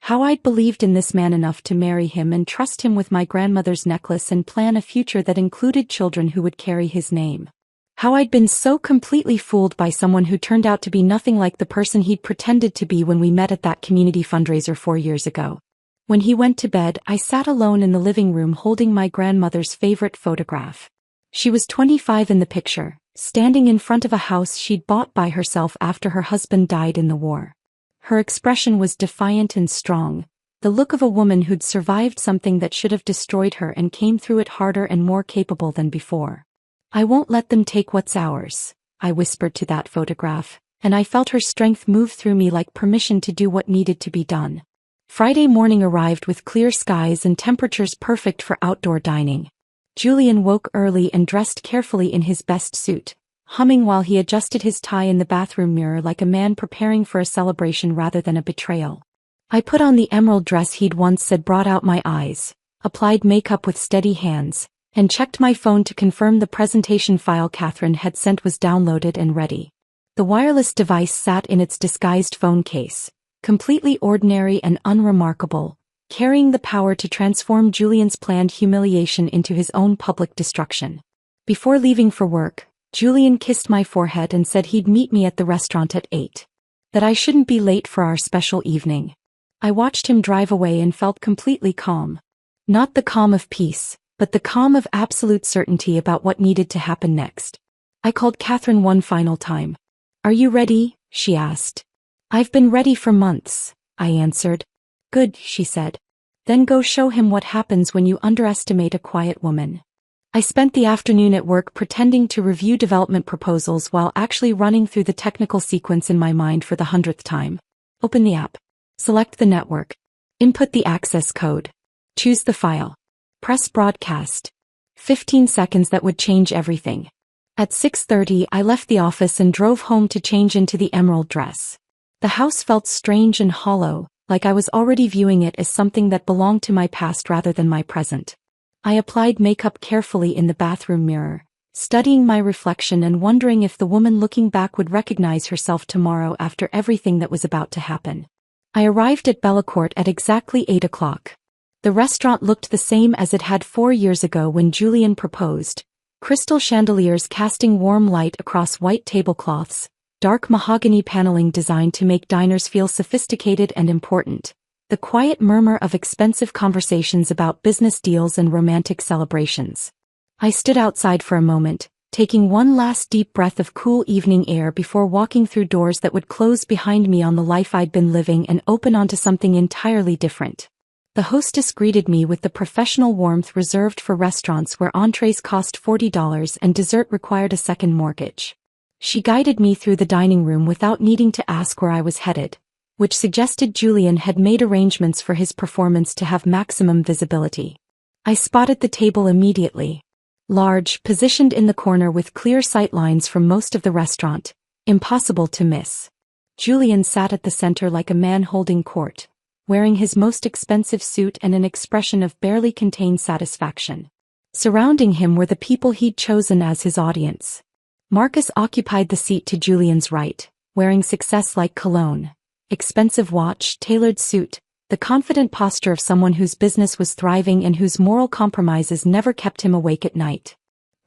How I'd believed in this man enough to marry him and trust him with my grandmother's necklace and plan a future that included children who would carry his name. How I'd been so completely fooled by someone who turned out to be nothing like the person he'd pretended to be when we met at that community fundraiser 4 years ago. When he went to bed, I sat alone in the living room holding my grandmother's favorite photograph. She was 25 in the picture, standing in front of a house she'd bought by herself after her husband died in the war. Her expression was defiant and strong, the look of a woman who'd survived something that should have destroyed her and came through it harder and more capable than before. "I won't let them take what's ours," I whispered to that photograph, and I felt her strength move through me like permission to do what needed to be done. Friday morning arrived with clear skies and temperatures perfect for outdoor dining. Julian woke early and dressed carefully in his best suit, humming while he adjusted his tie in the bathroom mirror like a man preparing for a celebration rather than a betrayal. I put on the emerald dress he'd once said brought out my eyes, applied makeup with steady hands, and checked my phone to confirm the presentation file Catherine had sent was downloaded and ready. The wireless device sat in its disguised phone case, completely ordinary and unremarkable, carrying the power to transform Julian's planned humiliation into his own public destruction. Before leaving for work, Julian kissed my forehead and said he'd meet me at the restaurant at 8. That I shouldn't be late for our special evening. I watched him drive away and felt completely calm. Not the calm of peace, but the calm of absolute certainty about what needed to happen next. I called Catherine one final time. "Are you ready?" she asked. "I've been ready for months," I answered. "Good," she said. "Then go show him what happens when you underestimate a quiet woman." I spent the afternoon at work pretending to review development proposals while actually running through the technical sequence in my mind for the 100th time. Open the app. Select the network. Input the access code. Choose the file. Press broadcast. 15 seconds that would change everything. At 6:30 I left the office and drove home to change into the emerald dress. The house felt strange and hollow, like I was already viewing it as something that belonged to my past rather than my present. I applied makeup carefully in the bathroom mirror, studying my reflection and wondering if the woman looking back would recognize herself tomorrow after everything that was about to happen. I arrived at Bellacourt at exactly 8 o'clock. The restaurant looked the same as it had 4 years ago when Julian proposed. Crystal chandeliers casting warm light across white tablecloths, dark mahogany paneling designed to make diners feel sophisticated and important. The quiet murmur of expensive conversations about business deals and romantic celebrations. I stood outside for a moment, taking one last deep breath of cool evening air before walking through doors that would close behind me on the life I'd been living and open onto something entirely different. The hostess greeted me with the professional warmth reserved for restaurants where entrees cost $40 and dessert required a second mortgage. She guided me through the dining room without needing to ask where I was headed. which suggested Julian had made arrangements for his performance to have maximum visibility. I spotted the table immediately. Large, positioned in the corner with clear sight lines from most of the restaurant, impossible to miss. Julian sat at the center like a man holding court, wearing his most expensive suit and an expression of barely contained satisfaction. Surrounding him were the people he'd chosen as his audience. Marcus occupied the seat to Julian's right, wearing success-like cologne, expensive watch, tailored suit, the confident posture of someone whose business was thriving and whose moral compromises never kept him awake at night.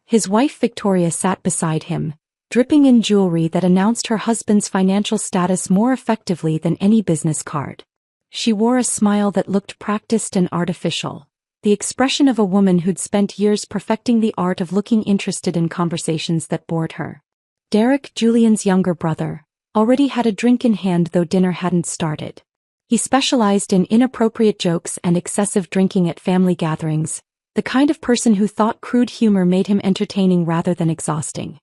His wife Victoria sat beside him, dripping in jewelry that announced her husband's financial status more effectively than any business card. She wore a smile that looked practiced and artificial, the expression of a woman who'd spent years perfecting the art of looking interested in conversations that bored her. Derek, Julian's younger brother, already had a drink in hand though dinner hadn't started. He specialized in inappropriate jokes and excessive drinking at family gatherings, the kind of person who thought crude humor made him entertaining rather than exhausting.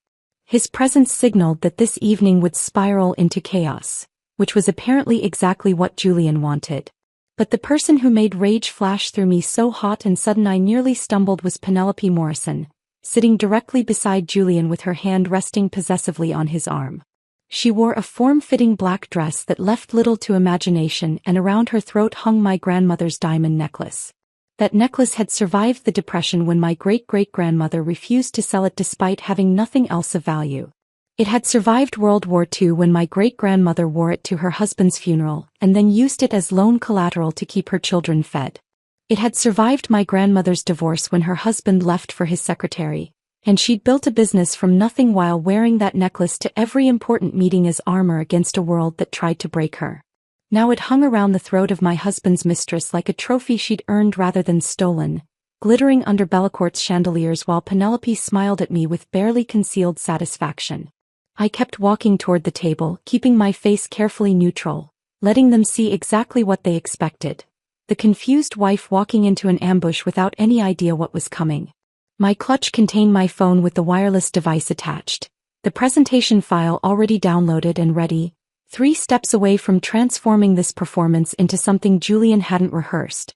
His presence signaled that this evening would spiral into chaos, which was apparently exactly what Julian wanted. But the person who made rage flash through me so hot and sudden I nearly stumbled was Penelope Morrison, sitting directly beside Julian with her hand resting possessively on his arm. She wore a form-fitting black dress that left little to imagination, and around her throat hung my grandmother's diamond necklace. That necklace had survived the Depression when my great-great-grandmother refused to sell it despite having nothing else of value. It had survived World War II when my great-grandmother wore it to her husband's funeral and then used it as loan collateral to keep her children fed. It had survived my grandmother's divorce when her husband left for his secretary, and she'd built a business from nothing while wearing that necklace to every important meeting as armor against a world that tried to break her. Now it hung around the throat of my husband's mistress like a trophy she'd earned rather than stolen, glittering under Bellecourt's chandeliers while Penelope smiled at me with barely concealed satisfaction. I kept walking toward the table, keeping my face carefully neutral, letting them see exactly what they expected. The confused wife walking into an ambush without any idea what was coming. My clutch contained my phone with the wireless device attached, the presentation file already downloaded and ready, 3 steps away from transforming this performance into something Julian hadn't rehearsed.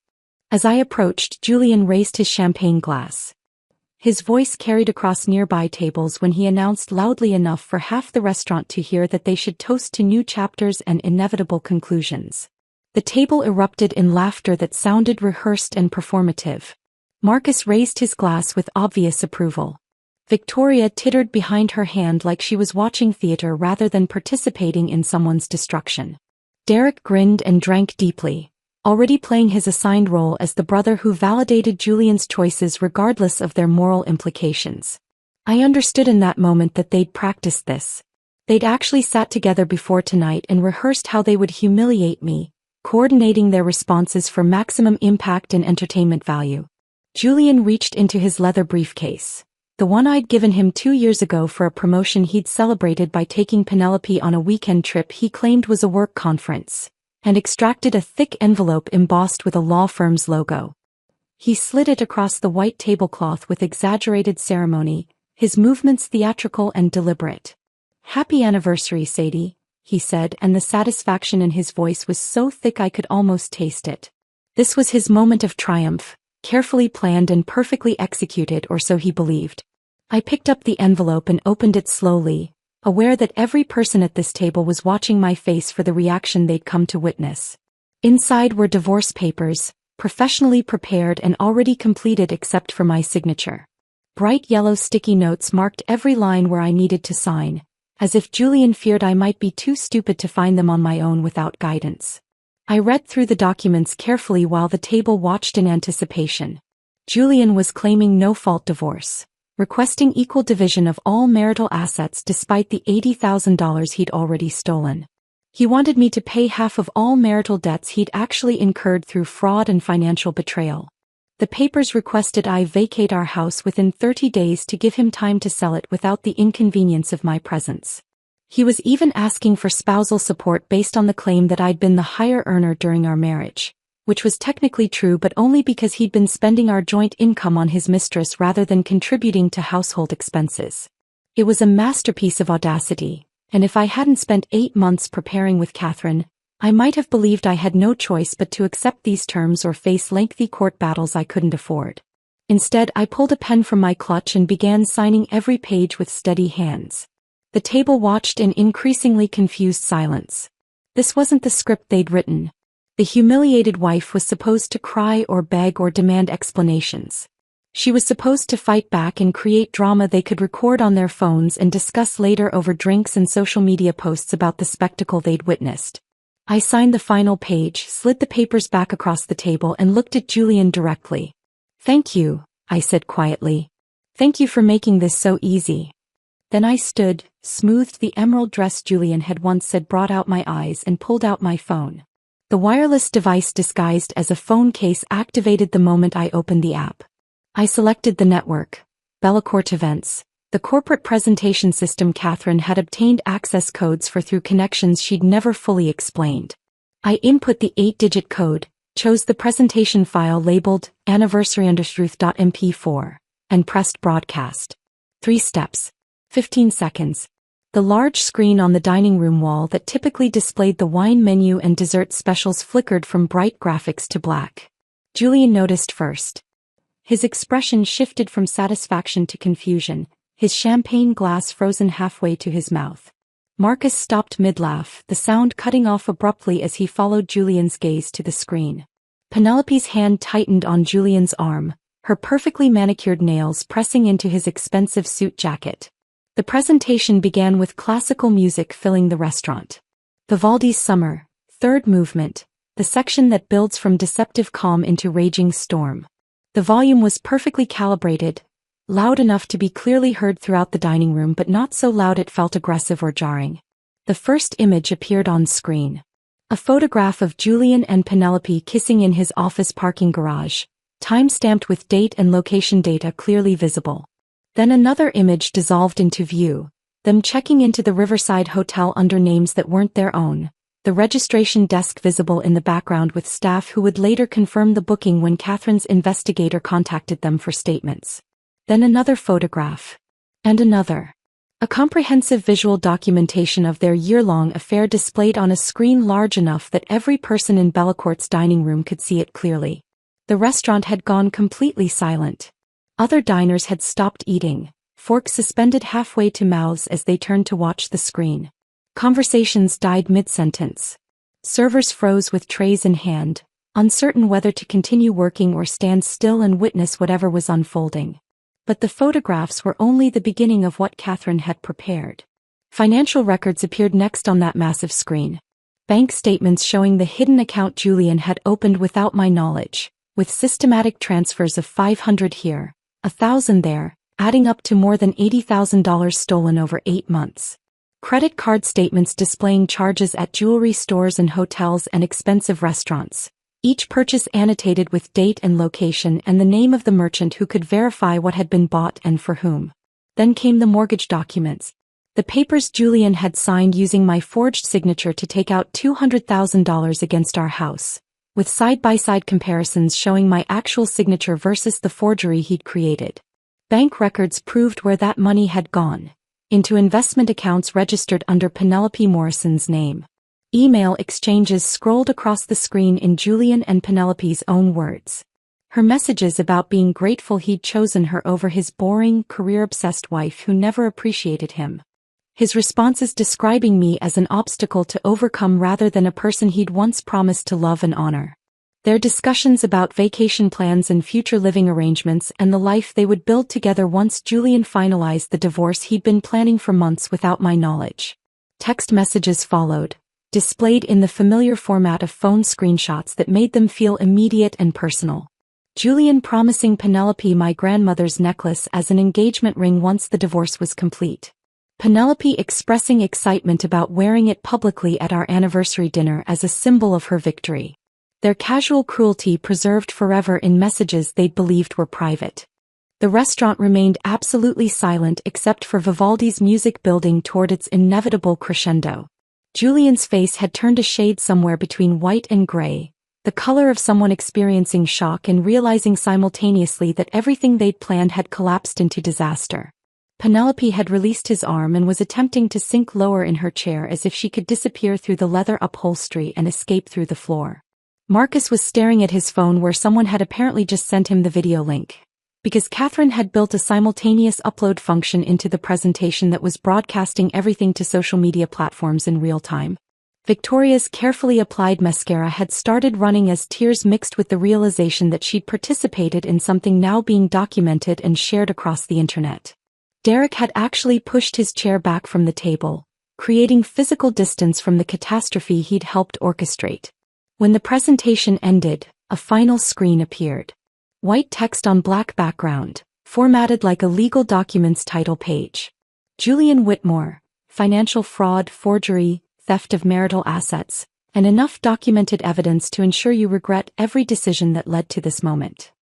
As I approached, Julian raised his champagne glass. His voice carried across nearby tables when he announced loudly enough for half the restaurant to hear that they should toast to new chapters and inevitable conclusions. The table erupted in laughter that sounded rehearsed and performative. Marcus raised his glass with obvious approval. Victoria tittered behind her hand like she was watching theater rather than participating in someone's destruction. Derek grinned and drank deeply, already playing his assigned role as the brother who validated Julian's choices regardless of their moral implications. I understood in that moment that they'd practiced this. They'd actually sat together before tonight and rehearsed how they would humiliate me, coordinating their responses for maximum impact and entertainment value. Julian reached into his leather briefcase, the one I'd given him 2 years ago for a promotion he'd celebrated by taking Penelope on a weekend trip he claimed was a work conference, and extracted a thick envelope embossed with a law firm's logo. He slid it across the white tablecloth with exaggerated ceremony, his movements theatrical and deliberate. "Happy anniversary, Sadie," he said, and the satisfaction in his voice was so thick I could almost taste it. This was his moment of triumph, carefully planned and perfectly executed, or so he believed. I picked up the envelope and opened it slowly, aware that every person at this table was watching my face for the reaction they'd come to witness. Inside were divorce papers, professionally prepared and already completed except for my signature. Bright yellow sticky notes marked every line where I needed to sign, as if Julian feared I might be too stupid to find them on my own without guidance. I read through the documents carefully while the table watched in anticipation. Julian was claiming no-fault divorce, requesting equal division of all marital assets despite the $80,000 he'd already stolen. He wanted me to pay half of all marital debts he'd actually incurred through fraud and financial betrayal. The papers requested I vacate our house within 30 days to give him time to sell it without the inconvenience of my presence. He was even asking for spousal support based on the claim that I'd been the higher earner during our marriage, which was technically true but only because he'd been spending our joint income on his mistress rather than contributing to household expenses. It was a masterpiece of audacity, and if I hadn't spent 8 months preparing with Catherine, I might have believed I had no choice but to accept these terms or face lengthy court battles I couldn't afford. Instead, I pulled a pen from my clutch and began signing every page with steady hands. The table watched in increasingly confused silence. This wasn't the script they'd written. The humiliated wife was supposed to cry or beg or demand explanations. She was supposed to fight back and create drama they could record on their phones and discuss later over drinks and social media posts about the spectacle they'd witnessed. I signed the final page, slid the papers back across the table and looked at Julian directly. "Thank you," I said quietly. "Thank you for making this so easy." Then I stood, smoothed the emerald dress Julian had once said brought out my eyes and pulled out my phone. The wireless device disguised as a phone case activated the moment I opened the app. I selected the network, Bellecourt Events, the corporate presentation system Catherine had obtained access codes for through connections she'd never fully explained. I input the 8-digit code, chose the presentation file labeled anniversary_truth.mp4, and pressed broadcast. 3 steps. 15 seconds. The large screen on the dining room wall that typically displayed the wine menu and dessert specials flickered from bright graphics to black. Julian noticed first. His expression shifted from satisfaction to confusion, his champagne glass frozen halfway to his mouth. Marcus stopped mid-laugh, the sound cutting off abruptly as he followed Julian's gaze to the screen. Penelope's hand tightened on Julian's arm, her perfectly manicured nails pressing into his expensive suit jacket. The presentation began with classical music filling the restaurant. Vivaldi's Summer, third movement, the section that builds from deceptive calm into raging storm. The volume was perfectly calibrated, loud enough to be clearly heard throughout the dining room but not so loud it felt aggressive or jarring. The first image appeared on screen. A photograph of Julian and Penelope kissing in his office parking garage, time-stamped with date and location data clearly visible. Then another image dissolved into view, them checking into the Riverside Hotel under names that weren't their own, the registration desk visible in the background with staff who would later confirm the booking when Catherine's investigator contacted them for statements. Then another photograph. And another. A comprehensive visual documentation of their year-long affair displayed on a screen large enough that every person in Bellecourt's dining room could see it clearly. The restaurant had gone completely silent. Other diners had stopped eating, forks suspended halfway to mouths as they turned to watch the screen. Conversations died mid-sentence. Servers froze with trays in hand, uncertain whether to continue working or stand still and witness whatever was unfolding. But the photographs were only the beginning of what Catherine had prepared. Financial records appeared next on that massive screen. Bank statements showing the hidden account Julian had opened without my knowledge, with systematic transfers of $500 here, $1,000 there, adding up to more than $80,000 stolen over 8 months. Credit card statements displaying charges at jewelry stores and hotels and expensive restaurants, each purchase annotated with date and location and the name of the merchant who could verify what had been bought and for whom. Then came the mortgage documents. The papers Julian had signed using my forged signature to take out $200,000 against our house, with side-by-side comparisons showing my actual signature versus the forgery he'd created. Bank records proved where that money had gone. Into investment accounts registered under Penelope Morrison's name. Email exchanges scrolled across the screen in Julian and Penelope's own words. Her messages about being grateful he'd chosen her over his boring, career-obsessed wife who never appreciated him. His responses describing me as an obstacle to overcome rather than a person he'd once promised to love and honor. Their discussions about vacation plans and future living arrangements and the life they would build together once Julian finalized the divorce he'd been planning for months without my knowledge. Text messages followed, displayed in the familiar format of phone screenshots that made them feel immediate and personal. Julian promising Penelope my grandmother's necklace as an engagement ring once the divorce was complete. Penelope expressing excitement about wearing it publicly at our anniversary dinner as a symbol of her victory. Their casual cruelty preserved forever in messages they'd believed were private. The restaurant remained absolutely silent except for Vivaldi's music building toward its inevitable crescendo. Julian's face had turned a shade somewhere between white and gray, the color of someone experiencing shock and realizing simultaneously that everything they'd planned had collapsed into disaster. Penelope had released his arm and was attempting to sink lower in her chair as if she could disappear through the leather upholstery and escape through the floor. Marcus was staring at his phone where someone had apparently just sent him the video link. Because Catherine had built a simultaneous upload function into the presentation that was broadcasting everything to social media platforms in real time. Victoria's carefully applied mascara had started running as tears mixed with the realization that she'd participated in something now being documented and shared across the internet. Derek had actually pushed his chair back from the table, creating physical distance from the catastrophe he'd helped orchestrate. When the presentation ended, a final screen appeared. White text on black background, formatted like a legal documents title page. Julian Whitmore, financial fraud, forgery, theft of marital assets, and enough documented evidence to ensure you regret every decision that led to this moment.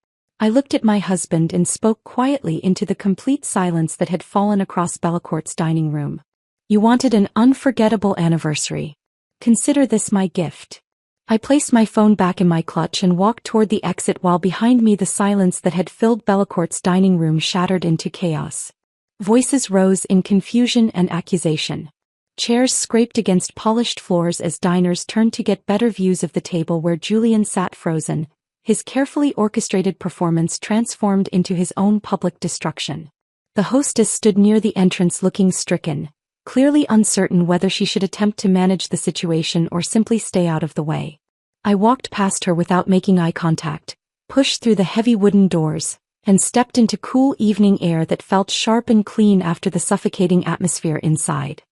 I looked at my husband and spoke quietly into the complete silence that had fallen across Bellecourt's dining room. You wanted an unforgettable anniversary. Consider this my gift. I placed my phone back in my clutch and walked toward the exit while behind me the silence that had filled Bellecourt's dining room shattered into chaos. Voices rose in confusion and accusation. Chairs scraped against polished floors as diners turned to get better views of the table where Julian sat frozen, his carefully orchestrated performance transformed into his own public destruction. The hostess stood near the entrance looking stricken, clearly uncertain whether she should attempt to manage the situation or simply stay out of the way. I walked past her without making eye contact, pushed through the heavy wooden doors, and stepped into cool evening air that felt sharp and clean after the suffocating atmosphere inside.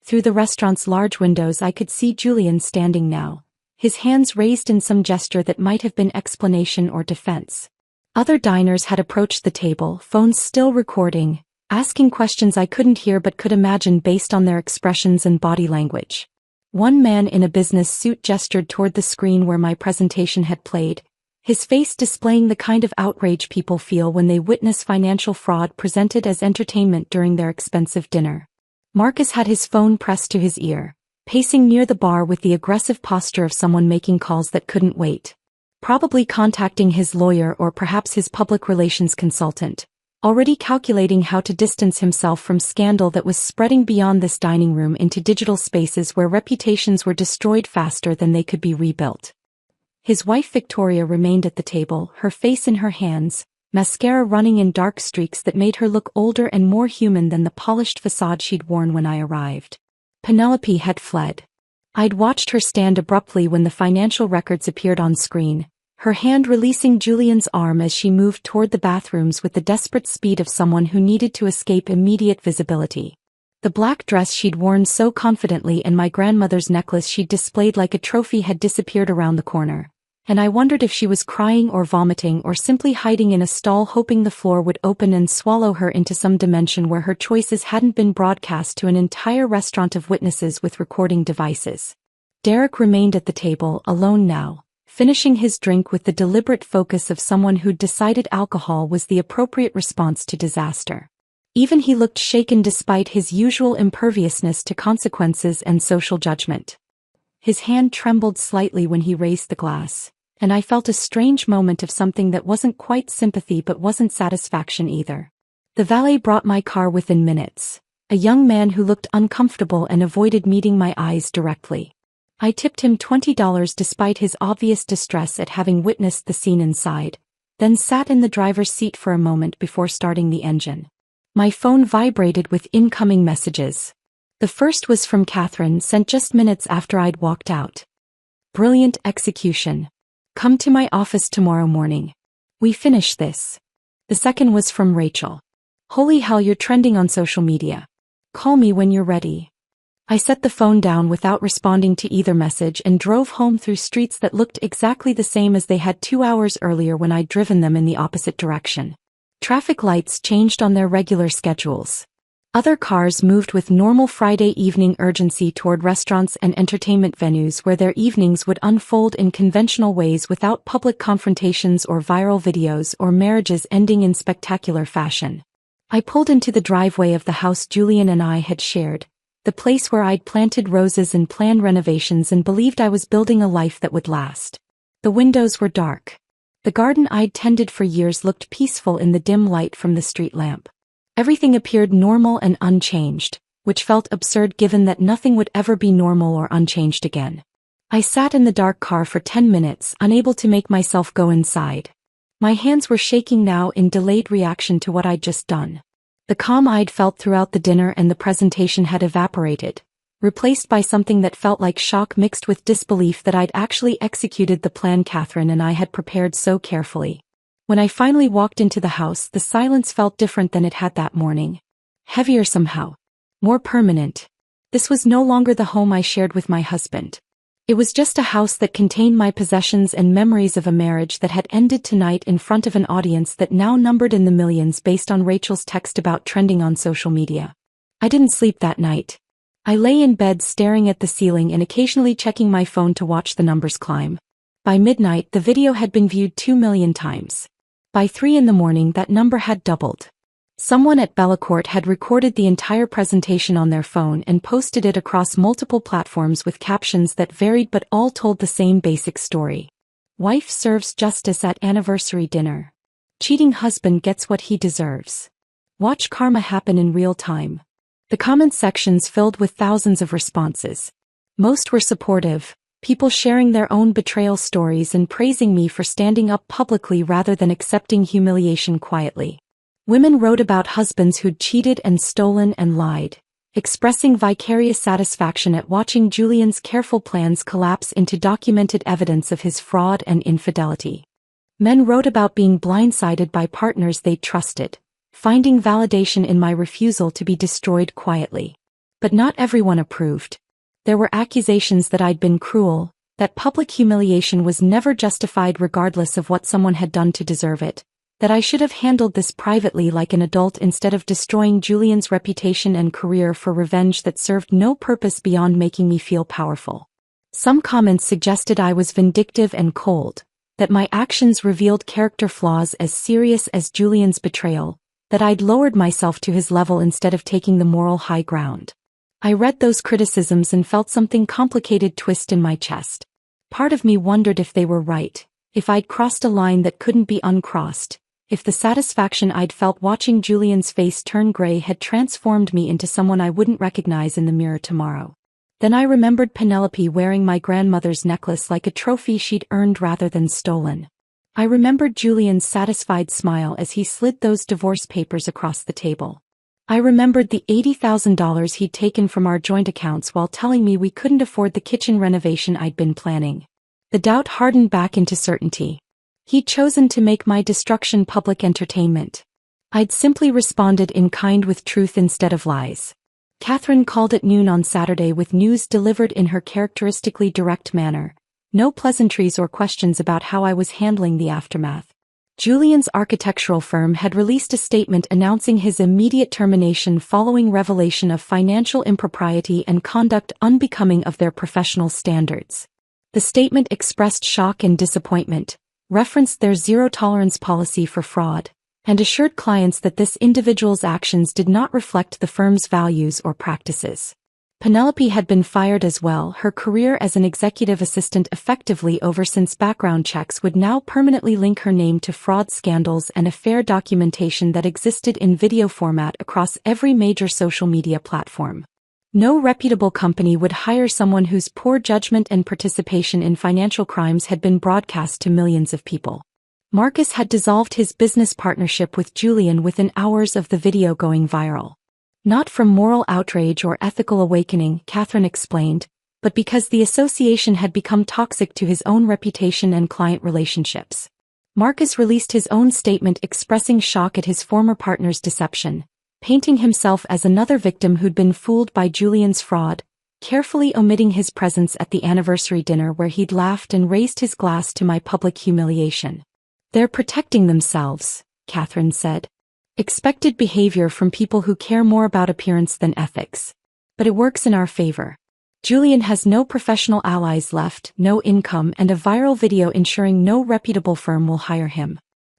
Through the restaurant's large windows I could see Julian standing now, his hands raised in some gesture that might have been explanation or defense. Other diners had approached the table, phones still recording, asking questions I couldn't hear but could imagine based on their expressions and body language. One man in a business suit gestured toward the screen where my presentation had played, his face displaying the kind of outrage people feel when they witness financial fraud presented as entertainment during their expensive dinner. Marcus had his phone pressed to his ear, pacing near the bar with the aggressive posture of someone making calls that couldn't wait. Probably contacting his lawyer or perhaps his public relations consultant, already calculating how to distance himself from scandal that was spreading beyond this dining room into digital spaces where reputations were destroyed faster than they could be rebuilt. His wife Victoria remained at the table, her face in her hands, mascara running in dark streaks that made her look older and more human than the polished facade she'd worn when I arrived. Penelope had fled. I'd watched her stand abruptly when the financial records appeared on screen, her hand releasing Julian's arm as she moved toward the bathrooms with the desperate speed of someone who needed to escape immediate visibility. The black dress she'd worn so confidently and my grandmother's necklace she'd displayed like a trophy had disappeared around the corner, and I wondered if she was crying or vomiting or simply hiding in a stall hoping the floor would open and swallow her into some dimension where her choices hadn't been broadcast to an entire restaurant of witnesses with recording devices. Derek remained at the table, alone now, finishing his drink with the deliberate focus of someone who'd decided alcohol was the appropriate response to disaster. Even he looked shaken despite his usual imperviousness to consequences and social judgment. His hand trembled slightly when he raised the glass, and I felt a strange moment of something that wasn't quite sympathy but wasn't satisfaction either. The valet brought my car within minutes, a young man who looked uncomfortable and avoided meeting my eyes directly. I tipped him $20 despite his obvious distress at having witnessed the scene inside, then sat in the driver's seat for a moment before starting the engine. My phone vibrated with incoming messages. The first was from Catherine, sent just minutes after I'd walked out. Brilliant execution. Come to my office tomorrow morning. We finish this. The second was from Rachel. Holy hell, you're trending on social media. Call me when you're ready. I set the phone down without responding to either message and drove home through streets that looked exactly the same as they had 2 hours earlier when I'd driven them in the opposite direction. Traffic lights changed on their regular schedules. Other cars moved with normal Friday evening urgency toward restaurants and entertainment venues where their evenings would unfold in conventional ways without public confrontations or viral videos or marriages ending in spectacular fashion. I pulled into the driveway of the house Julian and I had shared, the place where I'd planted roses and planned renovations and believed I was building a life that would last. The windows were dark. The garden I'd tended for years looked peaceful in the dim light from the street lamp. Everything appeared normal and unchanged, which felt absurd given that nothing would ever be normal or unchanged again. I sat in the dark car for 10 minutes, unable to make myself go inside. My hands were shaking now in delayed reaction to what I'd just done. The calm I'd felt throughout the dinner and the presentation had evaporated, replaced by something that felt like shock mixed with disbelief that I'd actually executed the plan Catherine and I had prepared so carefully. When I finally walked into the house, the silence felt different than it had that morning. Heavier somehow. More permanent. This was no longer the home I shared with my husband. It was just a house that contained my possessions and memories of a marriage that had ended tonight in front of an audience that now numbered in the millions based on Rachel's text about trending on social media. I didn't sleep that night. I lay in bed staring at the ceiling and occasionally checking my phone to watch the numbers climb. By midnight, the video had been viewed 2 million times. By 3 in the morning, that number had doubled. Someone at Bellacourt had recorded the entire presentation on their phone and posted it across multiple platforms with captions that varied but all told the same basic story. Wife serves justice at anniversary dinner. Cheating husband gets what he deserves. Watch karma happen in real time. The comment sections filled with thousands of responses. Most were supportive, people sharing their own betrayal stories and praising me for standing up publicly rather than accepting humiliation quietly. Women wrote about husbands who'd cheated and stolen and lied, expressing vicarious satisfaction at watching Julian's careful plans collapse into documented evidence of his fraud and infidelity. Men wrote about being blindsided by partners they trusted, finding validation in my refusal to be destroyed quietly. But not everyone approved. There were accusations that I'd been cruel, that public humiliation was never justified regardless of what someone had done to deserve it, that I should have handled this privately like an adult instead of destroying Julian's reputation and career for revenge that served no purpose beyond making me feel powerful. Some comments suggested I was vindictive and cold, that my actions revealed character flaws as serious as Julian's betrayal, that I'd lowered myself to his level instead of taking the moral high ground. I read those criticisms and felt something complicated twist in my chest. Part of me wondered if they were right, if I'd crossed a line that couldn't be uncrossed, if the satisfaction I'd felt watching Julian's face turn gray had transformed me into someone I wouldn't recognize in the mirror tomorrow. Then I remembered Penelope wearing my grandmother's necklace like a trophy she'd earned rather than stolen. I remembered Julian's satisfied smile as he slid those divorce papers across the table. I remembered the $80,000 he'd taken from our joint accounts while telling me we couldn't afford the kitchen renovation I'd been planning. The doubt hardened back into certainty. He'd chosen to make my destruction public entertainment. I'd simply responded in kind with truth instead of lies. Catherine called at noon on Saturday with news delivered in her characteristically direct manner. No pleasantries or questions about how I was handling the aftermath. Julian's architectural firm had released a statement announcing his immediate termination following revelation of financial impropriety and conduct unbecoming of their professional standards. The statement expressed shock and disappointment, referenced their zero-tolerance policy for fraud, and assured clients that this individual's actions did not reflect the firm's values or practices. Penelope had been fired as well, her career as an executive assistant effectively over since background checks would now permanently link her name to fraud scandals and affair documentation that existed in video format across every major social media platform. No reputable company would hire someone whose poor judgment and participation in financial crimes had been broadcast to millions of people. Marcus had dissolved his business partnership with Julian within hours of the video going viral. Not from moral outrage or ethical awakening, Catherine explained, but because the association had become toxic to his own reputation and client relationships. Marcus released his own statement expressing shock at his former partner's deception, painting himself as another victim who'd been fooled by Julian's fraud, carefully omitting his presence at the anniversary dinner where he'd laughed and raised his glass to my public humiliation. "They're protecting themselves," Catherine said. "Expected behavior from people who care more about appearance than ethics. But it works in our favor. Julian has no professional allies left, no income, and a viral video ensuring no reputable firm will hire him.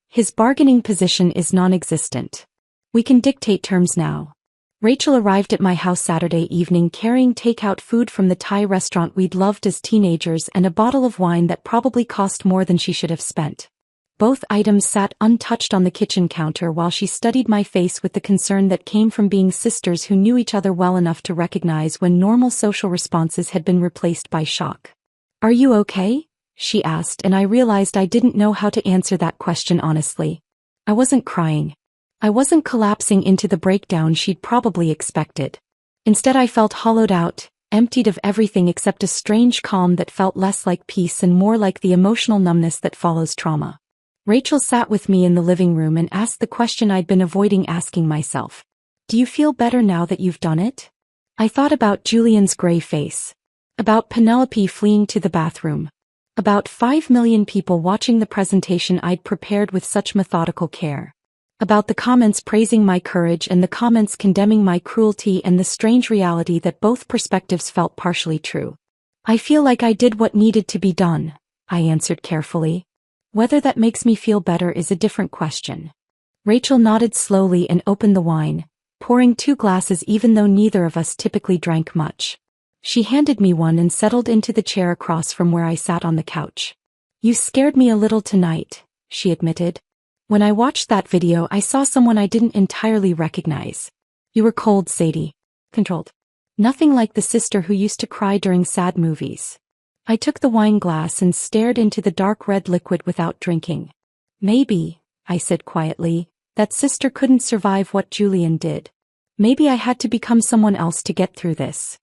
His bargaining position is non-existent. We can dictate terms now." Rachel arrived at my house Saturday evening carrying takeout food from the Thai restaurant we'd loved as teenagers and a bottle of wine that probably cost more than she should have spent. Both items sat untouched on the kitchen counter while she studied my face with the concern that came from being sisters who knew each other well enough to recognize when normal social responses had been replaced by shock. "Are you okay?" she asked, and I realized I didn't know how to answer that question honestly. I wasn't crying. I wasn't collapsing into the breakdown she'd probably expected. Instead, I felt hollowed out, emptied of everything except a strange calm that felt less like peace and more like the emotional numbness that follows trauma. Rachel sat with me in the living room and asked the question I'd been avoiding asking myself. "Do you feel better now that you've done it?" I thought about Julian's gray face. About Penelope fleeing to the bathroom. About 5 million people watching the presentation I'd prepared with such methodical care. About the comments praising my courage and the comments condemning my cruelty, and the strange reality that both perspectives felt partially true. "I feel like I did what needed to be done," I answered carefully. "Whether that makes me feel better is a different question." Rachel nodded slowly and opened the wine, pouring 2 glasses even though neither of us typically drank much. She handed me one and settled into the chair across from where I sat on the couch. "You scared me a little tonight," she admitted. "When I watched that video, I saw someone I didn't entirely recognize. You were cold, Sadie. Controlled. Nothing like the sister who used to cry during sad movies." I took the wine glass and stared into the dark red liquid without drinking. "Maybe," I said quietly, "that sister couldn't survive what Julian did. Maybe I had to become someone else to get through this."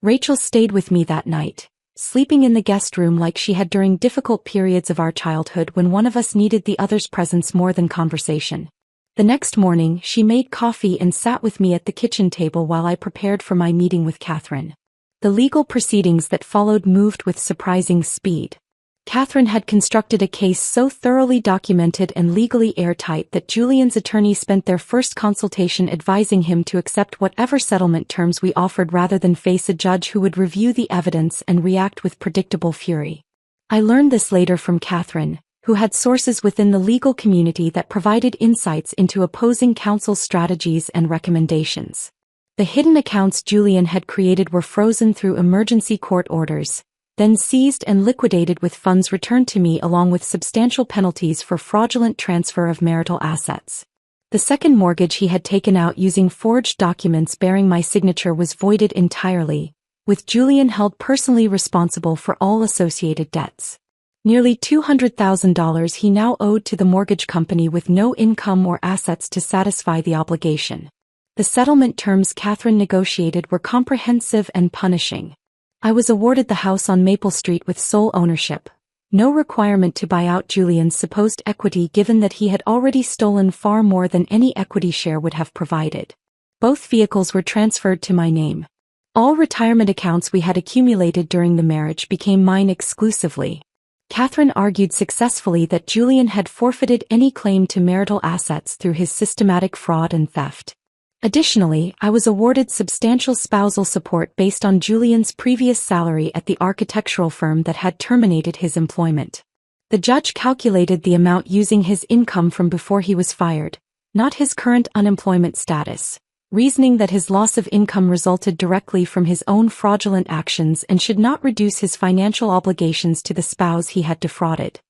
Rachel stayed with me that night, sleeping in the guest room like she had during difficult periods of our childhood when one of us needed the other's presence more than conversation. The next morning, she made coffee and sat with me at the kitchen table while I prepared for my meeting with Catherine. The legal proceedings that followed moved with surprising speed. Catherine had constructed a case so thoroughly documented and legally airtight that Julian's attorney spent their first consultation advising him to accept whatever settlement terms we offered rather than face a judge who would review the evidence and react with predictable fury. I learned this later from Catherine, who had sources within the legal community that provided insights into opposing counsel's strategies and recommendations. The hidden accounts Julian had created were frozen through emergency court orders, then seized and liquidated with funds returned to me along with substantial penalties for fraudulent transfer of marital assets. The second mortgage he had taken out using forged documents bearing my signature was voided entirely, with Julian held personally responsible for all associated debts. Nearly $200,000 he now owed to the mortgage company with no income or assets to satisfy the obligation. The settlement terms Catherine negotiated were comprehensive and punishing. I was awarded the house on Maple Street with sole ownership, no requirement to buy out Julian's supposed equity given that he had already stolen far more than any equity share would have provided. Both vehicles were transferred to my name. All retirement accounts we had accumulated during the marriage became mine exclusively. Catherine argued successfully that Julian had forfeited any claim to marital assets through his systematic fraud and theft. Additionally, I was awarded substantial spousal support based on Julian's previous salary at the architectural firm that had terminated his employment. The judge calculated the amount using his income from before he was fired, not his current unemployment status, reasoning that his loss of income resulted directly from his own fraudulent actions and should not reduce his financial obligations to the spouse he had defrauded.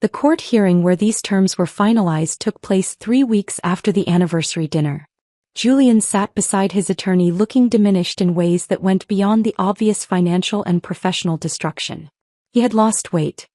The court hearing where these terms were finalized took place 3 weeks after the anniversary dinner. Julian sat beside his attorney looking diminished in ways that went beyond the obvious financial and professional destruction. He had lost weight.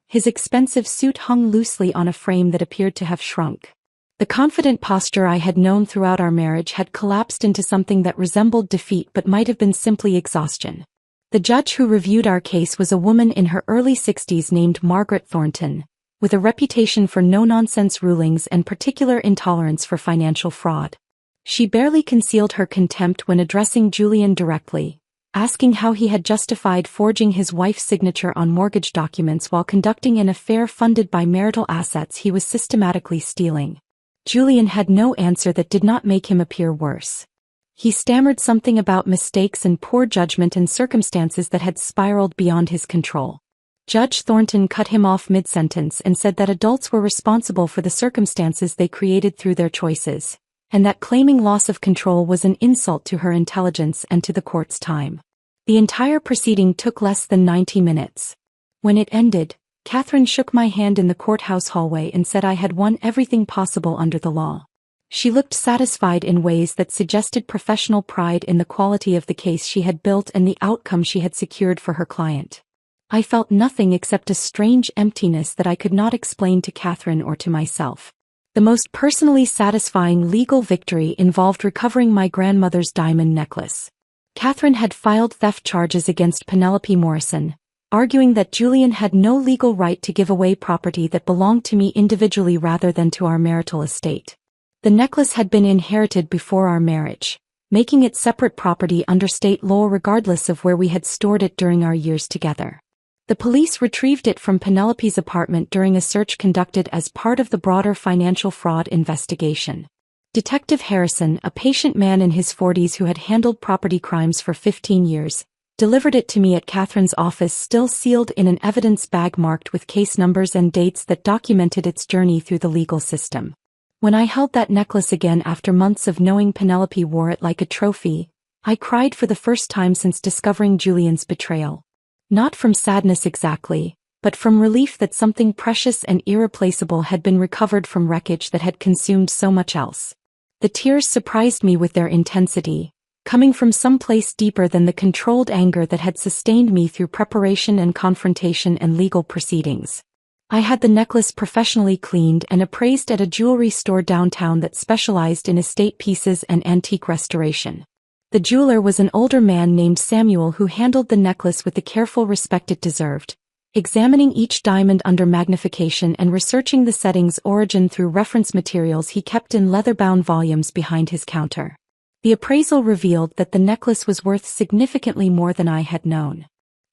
His expensive suit hung loosely on a frame that appeared to have shrunk. The confident posture I had known throughout our marriage had collapsed into something that resembled defeat but might have been simply exhaustion. The judge who reviewed our case was a woman in her early 60s named Margaret Thornton, with a reputation for no-nonsense rulings and particular intolerance for financial fraud. She barely concealed her contempt when addressing Julian directly, asking how he had justified forging his wife's signature on mortgage documents while conducting an affair funded by marital assets he was systematically stealing. Julian had no answer that did not make him appear worse. He stammered something about mistakes and poor judgment and circumstances that had spiraled beyond his control. Judge Thornton cut him off mid-sentence and said that adults were responsible for the circumstances they created through their choices, and that claiming loss of control was an insult to her intelligence and to the court's time. The entire proceeding took less than 90 minutes. When it ended, Catherine shook my hand in the courthouse hallway and said I had won everything possible under the law. She looked satisfied in ways that suggested professional pride in the quality of the case she had built and the outcome she had secured for her client. I felt nothing except a strange emptiness that I could not explain to Catherine or to myself. The most personally satisfying legal victory involved recovering my grandmother's diamond necklace. Catherine had filed theft charges against Penelope Morrison, arguing that Julian had no legal right to give away property that belonged to me individually rather than to our marital estate. The necklace had been inherited before our marriage, making it separate property under state law regardless of where we had stored it during our years together. The police retrieved it from Penelope's apartment during a search conducted as part of the broader financial fraud investigation. Detective Harrison, a patient man in his 40s who had handled property crimes for 15 years, delivered it to me at Catherine's office still sealed in an evidence bag marked with case numbers and dates that documented its journey through the legal system. When I held that necklace again after months of knowing Penelope wore it like a trophy, I cried for the first time since discovering Julian's betrayal. Not from sadness exactly, but from relief that something precious and irreplaceable had been recovered from wreckage that had consumed so much else. The tears surprised me with their intensity, coming from some place deeper than the controlled anger that had sustained me through preparation and confrontation and legal proceedings. I had the necklace professionally cleaned and appraised at a jewelry store downtown that specialized in estate pieces and antique restoration. The jeweler was an older man named Samuel who handled the necklace with the careful respect it deserved, examining each diamond under magnification and researching the setting's origin through reference materials he kept in leather-bound volumes behind his counter. The appraisal revealed that the necklace was worth significantly more than I had known.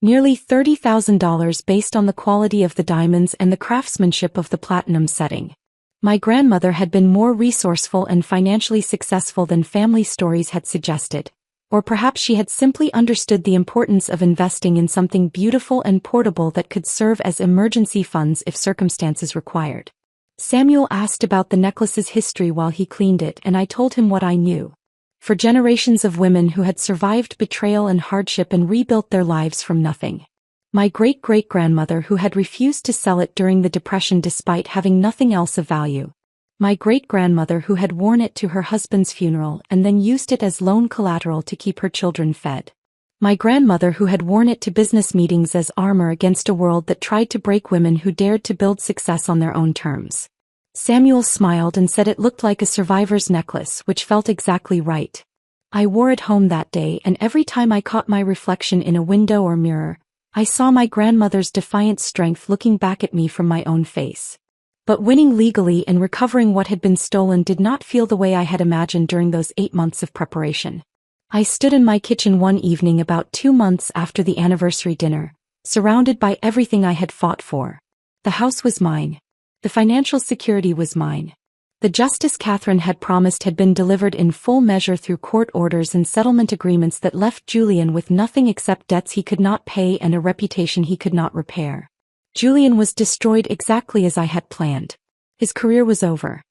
Nearly $30,000 based on the quality of the diamonds and the craftsmanship of the platinum setting. My grandmother had been more resourceful and financially successful than family stories had suggested, or perhaps she had simply understood the importance of investing in something beautiful and portable that could serve as emergency funds if circumstances required. Samuel asked about the necklace's history while he cleaned it, and I told him what I knew. For generations of women who had survived betrayal and hardship and rebuilt their lives from nothing. My great-great-grandmother who had refused to sell it during the Depression despite having nothing else of value. My great-grandmother who had worn it to her husband's funeral and then used it as loan collateral to keep her children fed. My grandmother who had worn it to business meetings as armor against a world that tried to break women who dared to build success on their own terms. Samuel smiled and said it looked like a survivor's necklace, which felt exactly right. I wore it home that day, and every time I caught my reflection in a window or mirror, I saw my grandmother's defiant strength looking back at me from my own face. But winning legally and recovering what had been stolen did not feel the way I had imagined during those 8 months of preparation. I stood in my kitchen one evening about 2 months after the anniversary dinner, surrounded by everything I had fought for. The house was mine. The financial security was mine. The justice Catherine had promised had been delivered in full measure through court orders and settlement agreements that left Julian with nothing except debts he could not pay and a reputation he could not repair. Julian was destroyed exactly as I had planned. His career was over.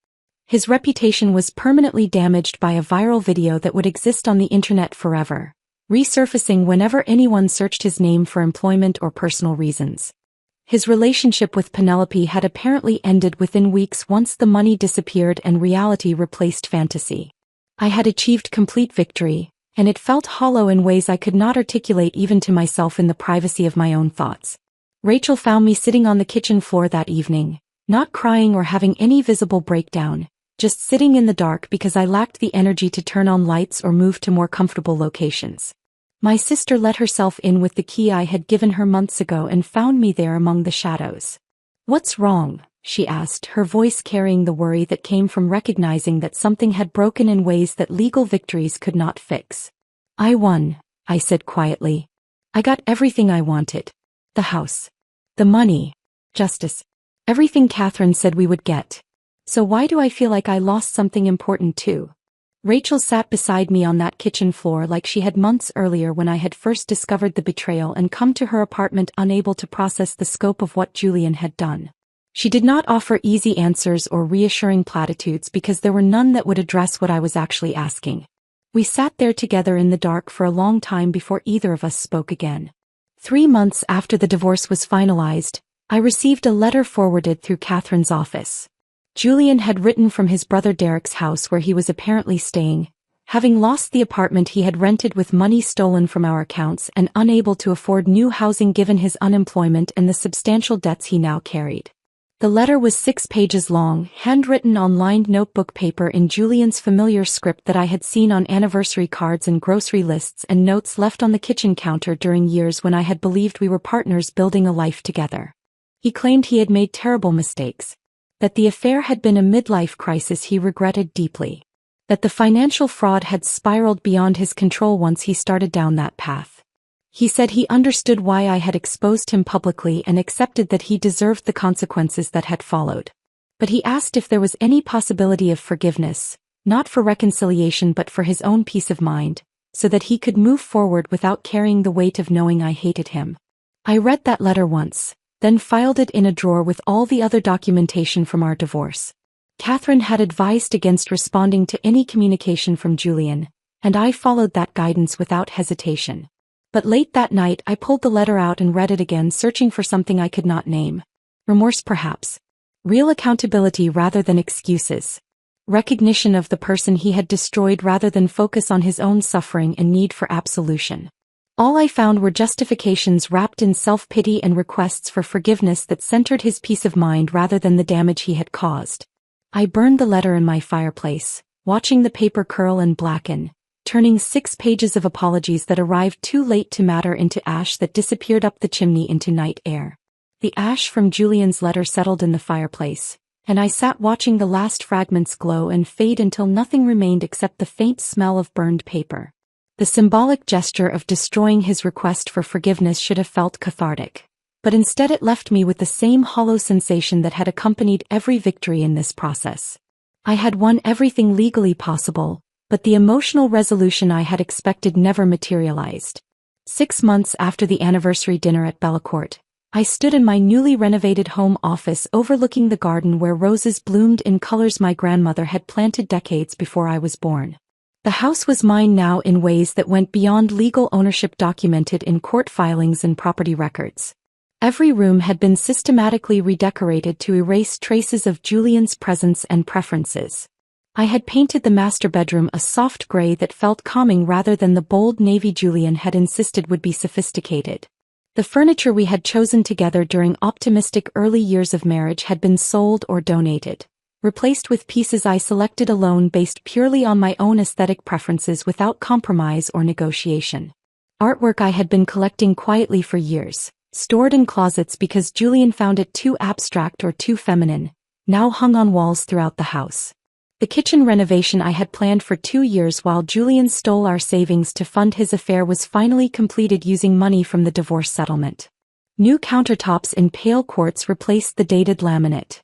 His reputation was permanently damaged by a viral video that would exist on the internet forever, resurfacing whenever anyone searched his name for employment or personal reasons. His relationship with Penelope had apparently ended within weeks once the money disappeared and reality replaced fantasy. I had achieved complete victory, and it felt hollow in ways I could not articulate even to myself in the privacy of my own thoughts. Rachel found me sitting on the kitchen floor that evening, not crying or having any visible breakdown, just sitting in the dark because I lacked the energy to turn on lights or move to more comfortable locations. My sister let herself in with the key I had given her months ago and found me there among the shadows. "What's wrong?" she asked, her voice carrying the worry that came from recognizing that something had broken in ways that legal victories could not fix. "I won," I said quietly. "I got everything I wanted. The house. The money. Justice. Everything Catherine said we would get. So why do I feel like I lost something important too?" Rachel sat beside me on that kitchen floor like she had months earlier when I had first discovered the betrayal and come to her apartment unable to process the scope of what Julian had done. She did not offer easy answers or reassuring platitudes because there were none that would address what I was actually asking. We sat there together in the dark for a long time before either of us spoke again. 3 months after the divorce was finalized, I received a letter forwarded through Catherine's office. Julian had written from his brother Derek's house where he was apparently staying, having lost the apartment he had rented with money stolen from our accounts and unable to afford new housing given his unemployment and the substantial debts he now carried. The letter was 6 pages long, handwritten on lined notebook paper in Julian's familiar script that I had seen on anniversary cards and grocery lists and notes left on the kitchen counter during years when I had believed we were partners building a life together. He claimed he had made terrible mistakes, that the affair had been a midlife crisis he regretted deeply, that the financial fraud had spiraled beyond his control once he started down that path. He said he understood why I had exposed him publicly and accepted that he deserved the consequences that had followed. But he asked if there was any possibility of forgiveness, not for reconciliation but for his own peace of mind, so that he could move forward without carrying the weight of knowing I hated him. I read that letter once, then filed it in a drawer with all the other documentation from our divorce. Catherine had advised against responding to any communication from Julian, and I followed that guidance without hesitation. But late that night I pulled the letter out and read it again, searching for something I could not name. Remorse perhaps. Real accountability rather than excuses. Recognition of the person he had destroyed rather than focus on his own suffering and need for absolution. All I found were justifications wrapped in self-pity and requests for forgiveness that centered his peace of mind rather than the damage he had caused. I burned the letter in my fireplace, watching the paper curl and blacken, turning 6 pages of apologies that arrived too late to matter into ash that disappeared up the chimney into night air. The ash from Julian's letter settled in the fireplace, and I sat watching the last fragments glow and fade until nothing remained except the faint smell of burned paper. The symbolic gesture of destroying his request for forgiveness should have felt cathartic, but instead it left me with the same hollow sensation that had accompanied every victory in this process. I had won everything legally possible, but the emotional resolution I had expected never materialized. 6 months after the anniversary dinner at Bellecourt, I stood in my newly renovated home office overlooking the garden where roses bloomed in colors my grandmother had planted decades before I was born. The house was mine now in ways that went beyond legal ownership documented in court filings and property records. Every room had been systematically redecorated to erase traces of Julian's presence and preferences. I had painted the master bedroom a soft gray that felt calming rather than the bold navy Julian had insisted would be sophisticated. The furniture we had chosen together during optimistic early years of marriage had been sold or donated, replaced with pieces I selected alone based purely on my own aesthetic preferences without compromise or negotiation. Artwork I had been collecting quietly for years, stored in closets because Julian found it too abstract or too feminine, now hung on walls throughout the house. The kitchen renovation I had planned for 2 years while Julian stole our savings to fund his affair was finally completed using money from the divorce settlement. New countertops in pale quartz replaced the dated laminate.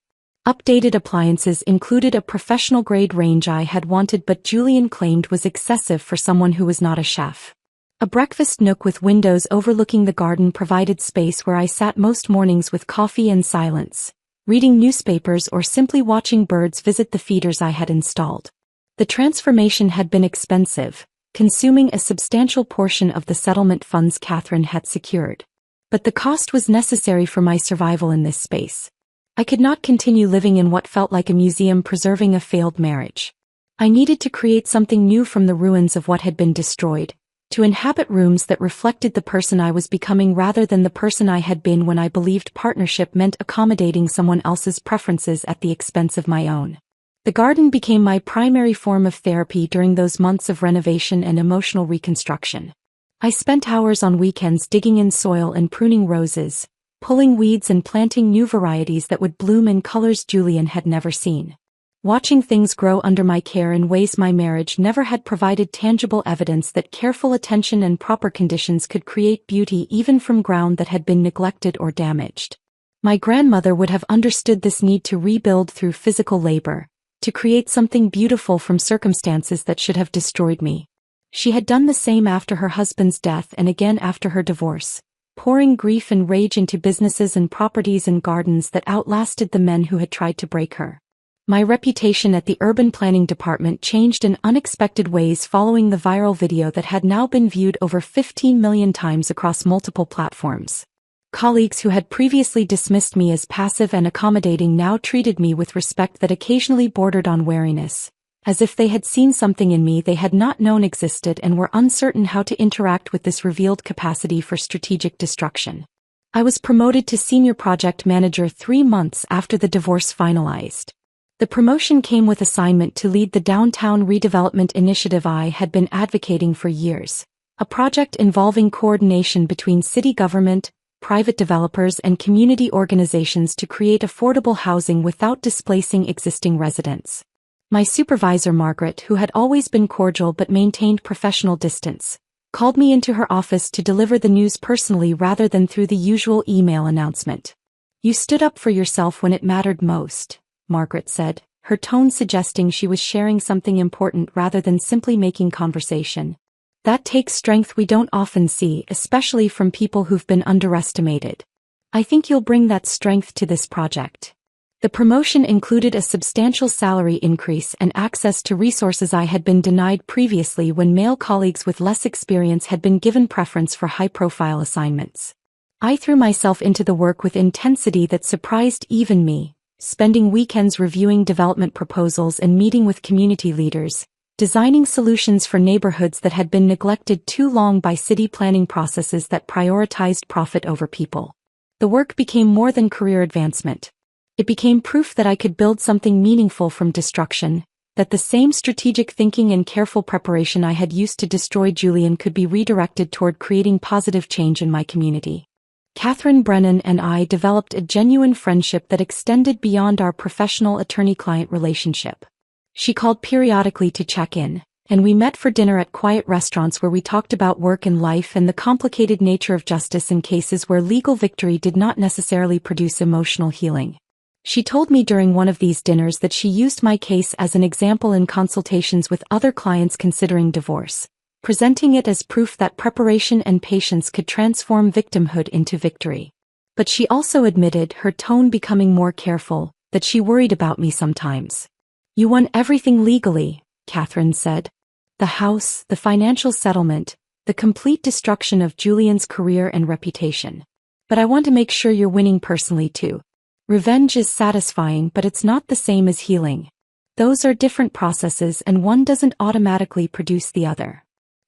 Updated appliances included a professional-grade range I had wanted but Julian claimed was excessive for someone who was not a chef. A breakfast nook with windows overlooking the garden provided space where I sat most mornings with coffee and silence, reading newspapers or simply watching birds visit the feeders I had installed. The transformation had been expensive, consuming a substantial portion of the settlement funds Catherine had secured. But the cost was necessary for my survival in this space. I could not continue living in what felt like a museum preserving a failed marriage. I needed to create something new from the ruins of what had been destroyed, to inhabit rooms that reflected the person I was becoming rather than the person I had been when I believed partnership meant accommodating someone else's preferences at the expense of my own. The garden became my primary form of therapy during those months of renovation and emotional reconstruction. I spent hours on weekends digging in soil and pruning roses, pulling weeds and planting new varieties that would bloom in colors Julian had never seen. Watching things grow under my care in ways my marriage never had provided tangible evidence that careful attention and proper conditions could create beauty even from ground that had been neglected or damaged. My grandmother would have understood this need to rebuild through physical labor, to create something beautiful from circumstances that should have destroyed me. She had done the same after her husband's death and again after her divorce, pouring grief and rage into businesses and properties and gardens that outlasted the men who had tried to break her. My reputation at the urban planning department changed in unexpected ways following the viral video that had now been viewed over 15 million times across multiple platforms. Colleagues who had previously dismissed me as passive and accommodating now treated me with respect that occasionally bordered on wariness, as if they had seen something in me they had not known existed and were uncertain how to interact with this revealed capacity for strategic destruction. I was promoted to senior project manager 3 months after the divorce finalized. The promotion came with assignment to lead the downtown redevelopment initiative I had been advocating for years, a project involving coordination between city government, private developers and community organizations to create affordable housing without displacing existing residents. My supervisor Margaret, who had always been cordial but maintained professional distance, called me into her office to deliver the news personally rather than through the usual email announcement. "You stood up for yourself when it mattered most," Margaret said, her tone suggesting she was sharing something important rather than simply making conversation. "That takes strength we don't often see, especially from people who've been underestimated. I think you'll bring that strength to this project." The promotion included a substantial salary increase and access to resources I had been denied previously when male colleagues with less experience had been given preference for high-profile assignments. I threw myself into the work with intensity that surprised even me, spending weekends reviewing development proposals and meeting with community leaders, designing solutions for neighborhoods that had been neglected too long by city planning processes that prioritized profit over people. The work became more than career advancement. It became proof that I could build something meaningful from destruction, that the same strategic thinking and careful preparation I had used to destroy Julian could be redirected toward creating positive change in my community. Catherine Brennan and I developed a genuine friendship that extended beyond our professional attorney-client relationship. She called periodically to check in, and we met for dinner at quiet restaurants where we talked about work and life and the complicated nature of justice in cases where legal victory did not necessarily produce emotional healing. She told me during one of these dinners that she used my case as an example in consultations with other clients considering divorce, presenting it as proof that preparation and patience could transform victimhood into victory. But she also admitted, her tone becoming more careful, that she worried about me sometimes. "You won everything legally," Catherine said. "The house, the financial settlement, the complete destruction of Julian's career and reputation. But I want to make sure you're winning personally too. Revenge is satisfying, but it's not the same as healing. Those are different processes and one doesn't automatically produce the other."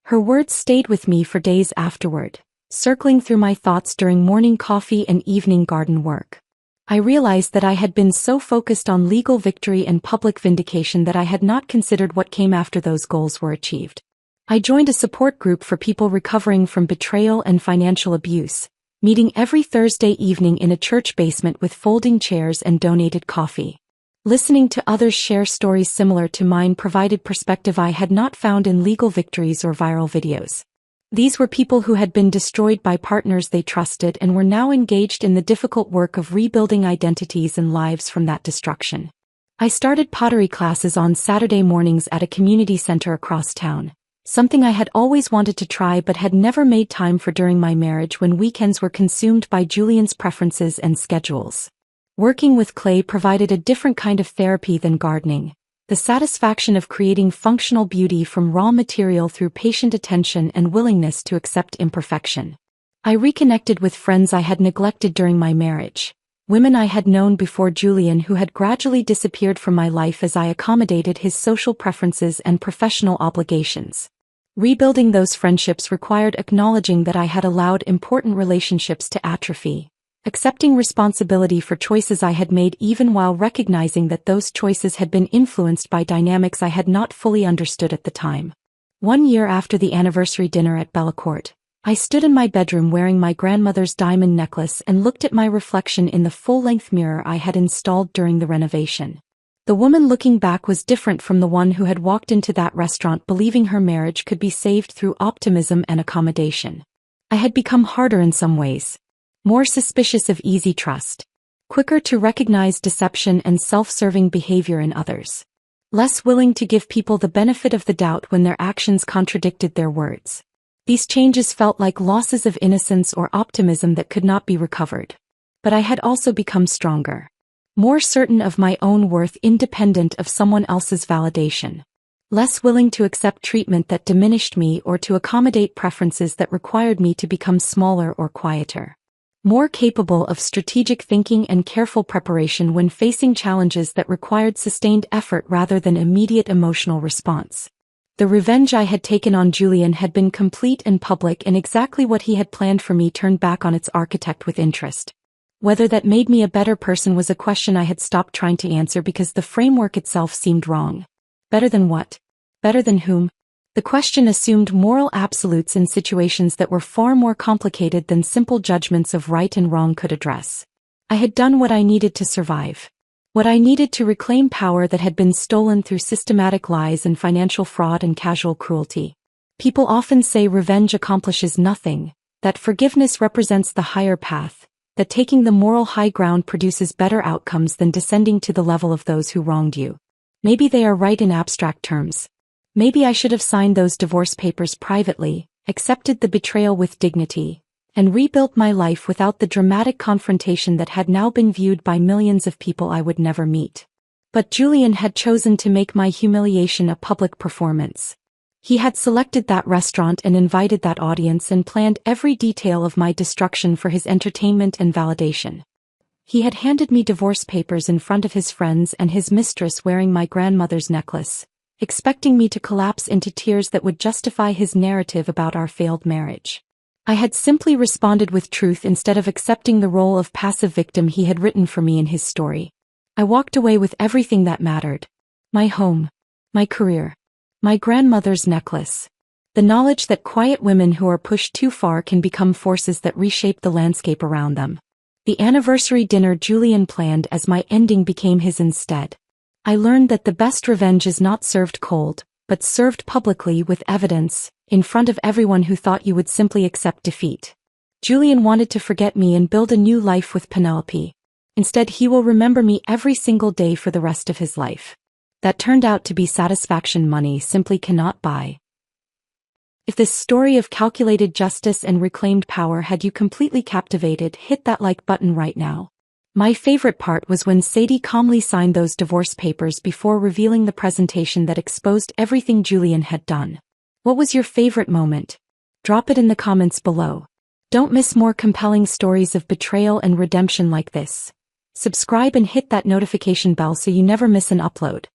Her words stayed with me for days afterward, circling through my thoughts during morning coffee and evening garden work. I realized that I had been so focused on legal victory and public vindication that I had not considered what came after those goals were achieved. I joined a support group for people recovering from betrayal and financial abuse, meeting every Thursday evening in a church basement with folding chairs and donated coffee. Listening to others share stories similar to mine provided perspective I had not found in legal victories or viral videos. These were people who had been destroyed by partners they trusted and were now engaged in the difficult work of rebuilding identities and lives from that destruction. I started pottery classes on Saturday mornings at a community center across town, something I had always wanted to try but had never made time for during my marriage when weekends were consumed by Julian's preferences and schedules. Working with clay provided a different kind of therapy than gardening, the satisfaction of creating functional beauty from raw material through patient attention and willingness to accept imperfection. I reconnected with friends I had neglected during my marriage, women I had known before Julian who had gradually disappeared from my life as I accommodated his social preferences and professional obligations. Rebuilding those friendships required acknowledging that I had allowed important relationships to atrophy, accepting responsibility for choices I had made even while recognizing that those choices had been influenced by dynamics I had not fully understood at the time. 1 year after the anniversary dinner at Bellacourt, I stood in my bedroom wearing my grandmother's diamond necklace and looked at my reflection in the full-length mirror I had installed during the renovation. The woman looking back was different from the one who had walked into that restaurant believing her marriage could be saved through optimism and accommodation. I had become harder in some ways, more suspicious of easy trust, quicker to recognize deception and self-serving behavior in others, less willing to give people the benefit of the doubt when their actions contradicted their words. These changes felt like losses of innocence or optimism that could not be recovered. But I had also become stronger, more certain of my own worth independent of someone else's validation, less willing to accept treatment that diminished me or to accommodate preferences that required me to become smaller or quieter. more capable of strategic thinking and careful preparation when facing challenges that required sustained effort rather than immediate emotional response. The revenge I had taken on Julian had been complete and public, and exactly what he had planned for me turned back on its architect with interest. Whether that made me a better person was a question I had stopped trying to answer because the framework itself seemed wrong. Better than what? Better than whom? The question assumed moral absolutes in situations that were far more complicated than simple judgments of right and wrong could address. I had done what I needed to survive. What I needed to reclaim power that had been stolen through systematic lies and financial fraud and casual cruelty. People often say revenge accomplishes nothing, that forgiveness represents the higher path, that taking the moral high ground produces better outcomes than descending to the level of those who wronged you. Maybe they are right in abstract terms. Maybe I should have signed those divorce papers privately, accepted the betrayal with dignity, and rebuilt my life without the dramatic confrontation that had now been viewed by millions of people I would never meet. But Julian had chosen to make my humiliation a public performance. He had selected that restaurant and invited that audience and planned every detail of my destruction for his entertainment and validation. He had handed me divorce papers in front of his friends and his mistress wearing my grandmother's necklace, expecting me to collapse into tears that would justify his narrative about our failed marriage. I had simply responded with truth instead of accepting the role of passive victim he had written for me in his story. I walked away with everything that mattered. My home. My career. My grandmother's necklace. The knowledge that quiet women who are pushed too far can become forces that reshape the landscape around them. The anniversary dinner Julian planned as my ending became his instead. I learned that the best revenge is not served cold, but served publicly with evidence, in front of everyone who thought you would simply accept defeat. Julian wanted to forget me and build a new life with Penelope. Instead, he will remember me every single day for the rest of his life. That turned out to be satisfaction money simply cannot buy. If this story of calculated justice and reclaimed power had you completely captivated, hit that like button right now. My favorite part was when Sadie calmly signed those divorce papers before revealing the presentation that exposed everything Julian had done. What was your favorite moment? Drop it in the comments below. Don't miss more compelling stories of betrayal and redemption like this. Subscribe and hit that notification bell so you never miss an upload.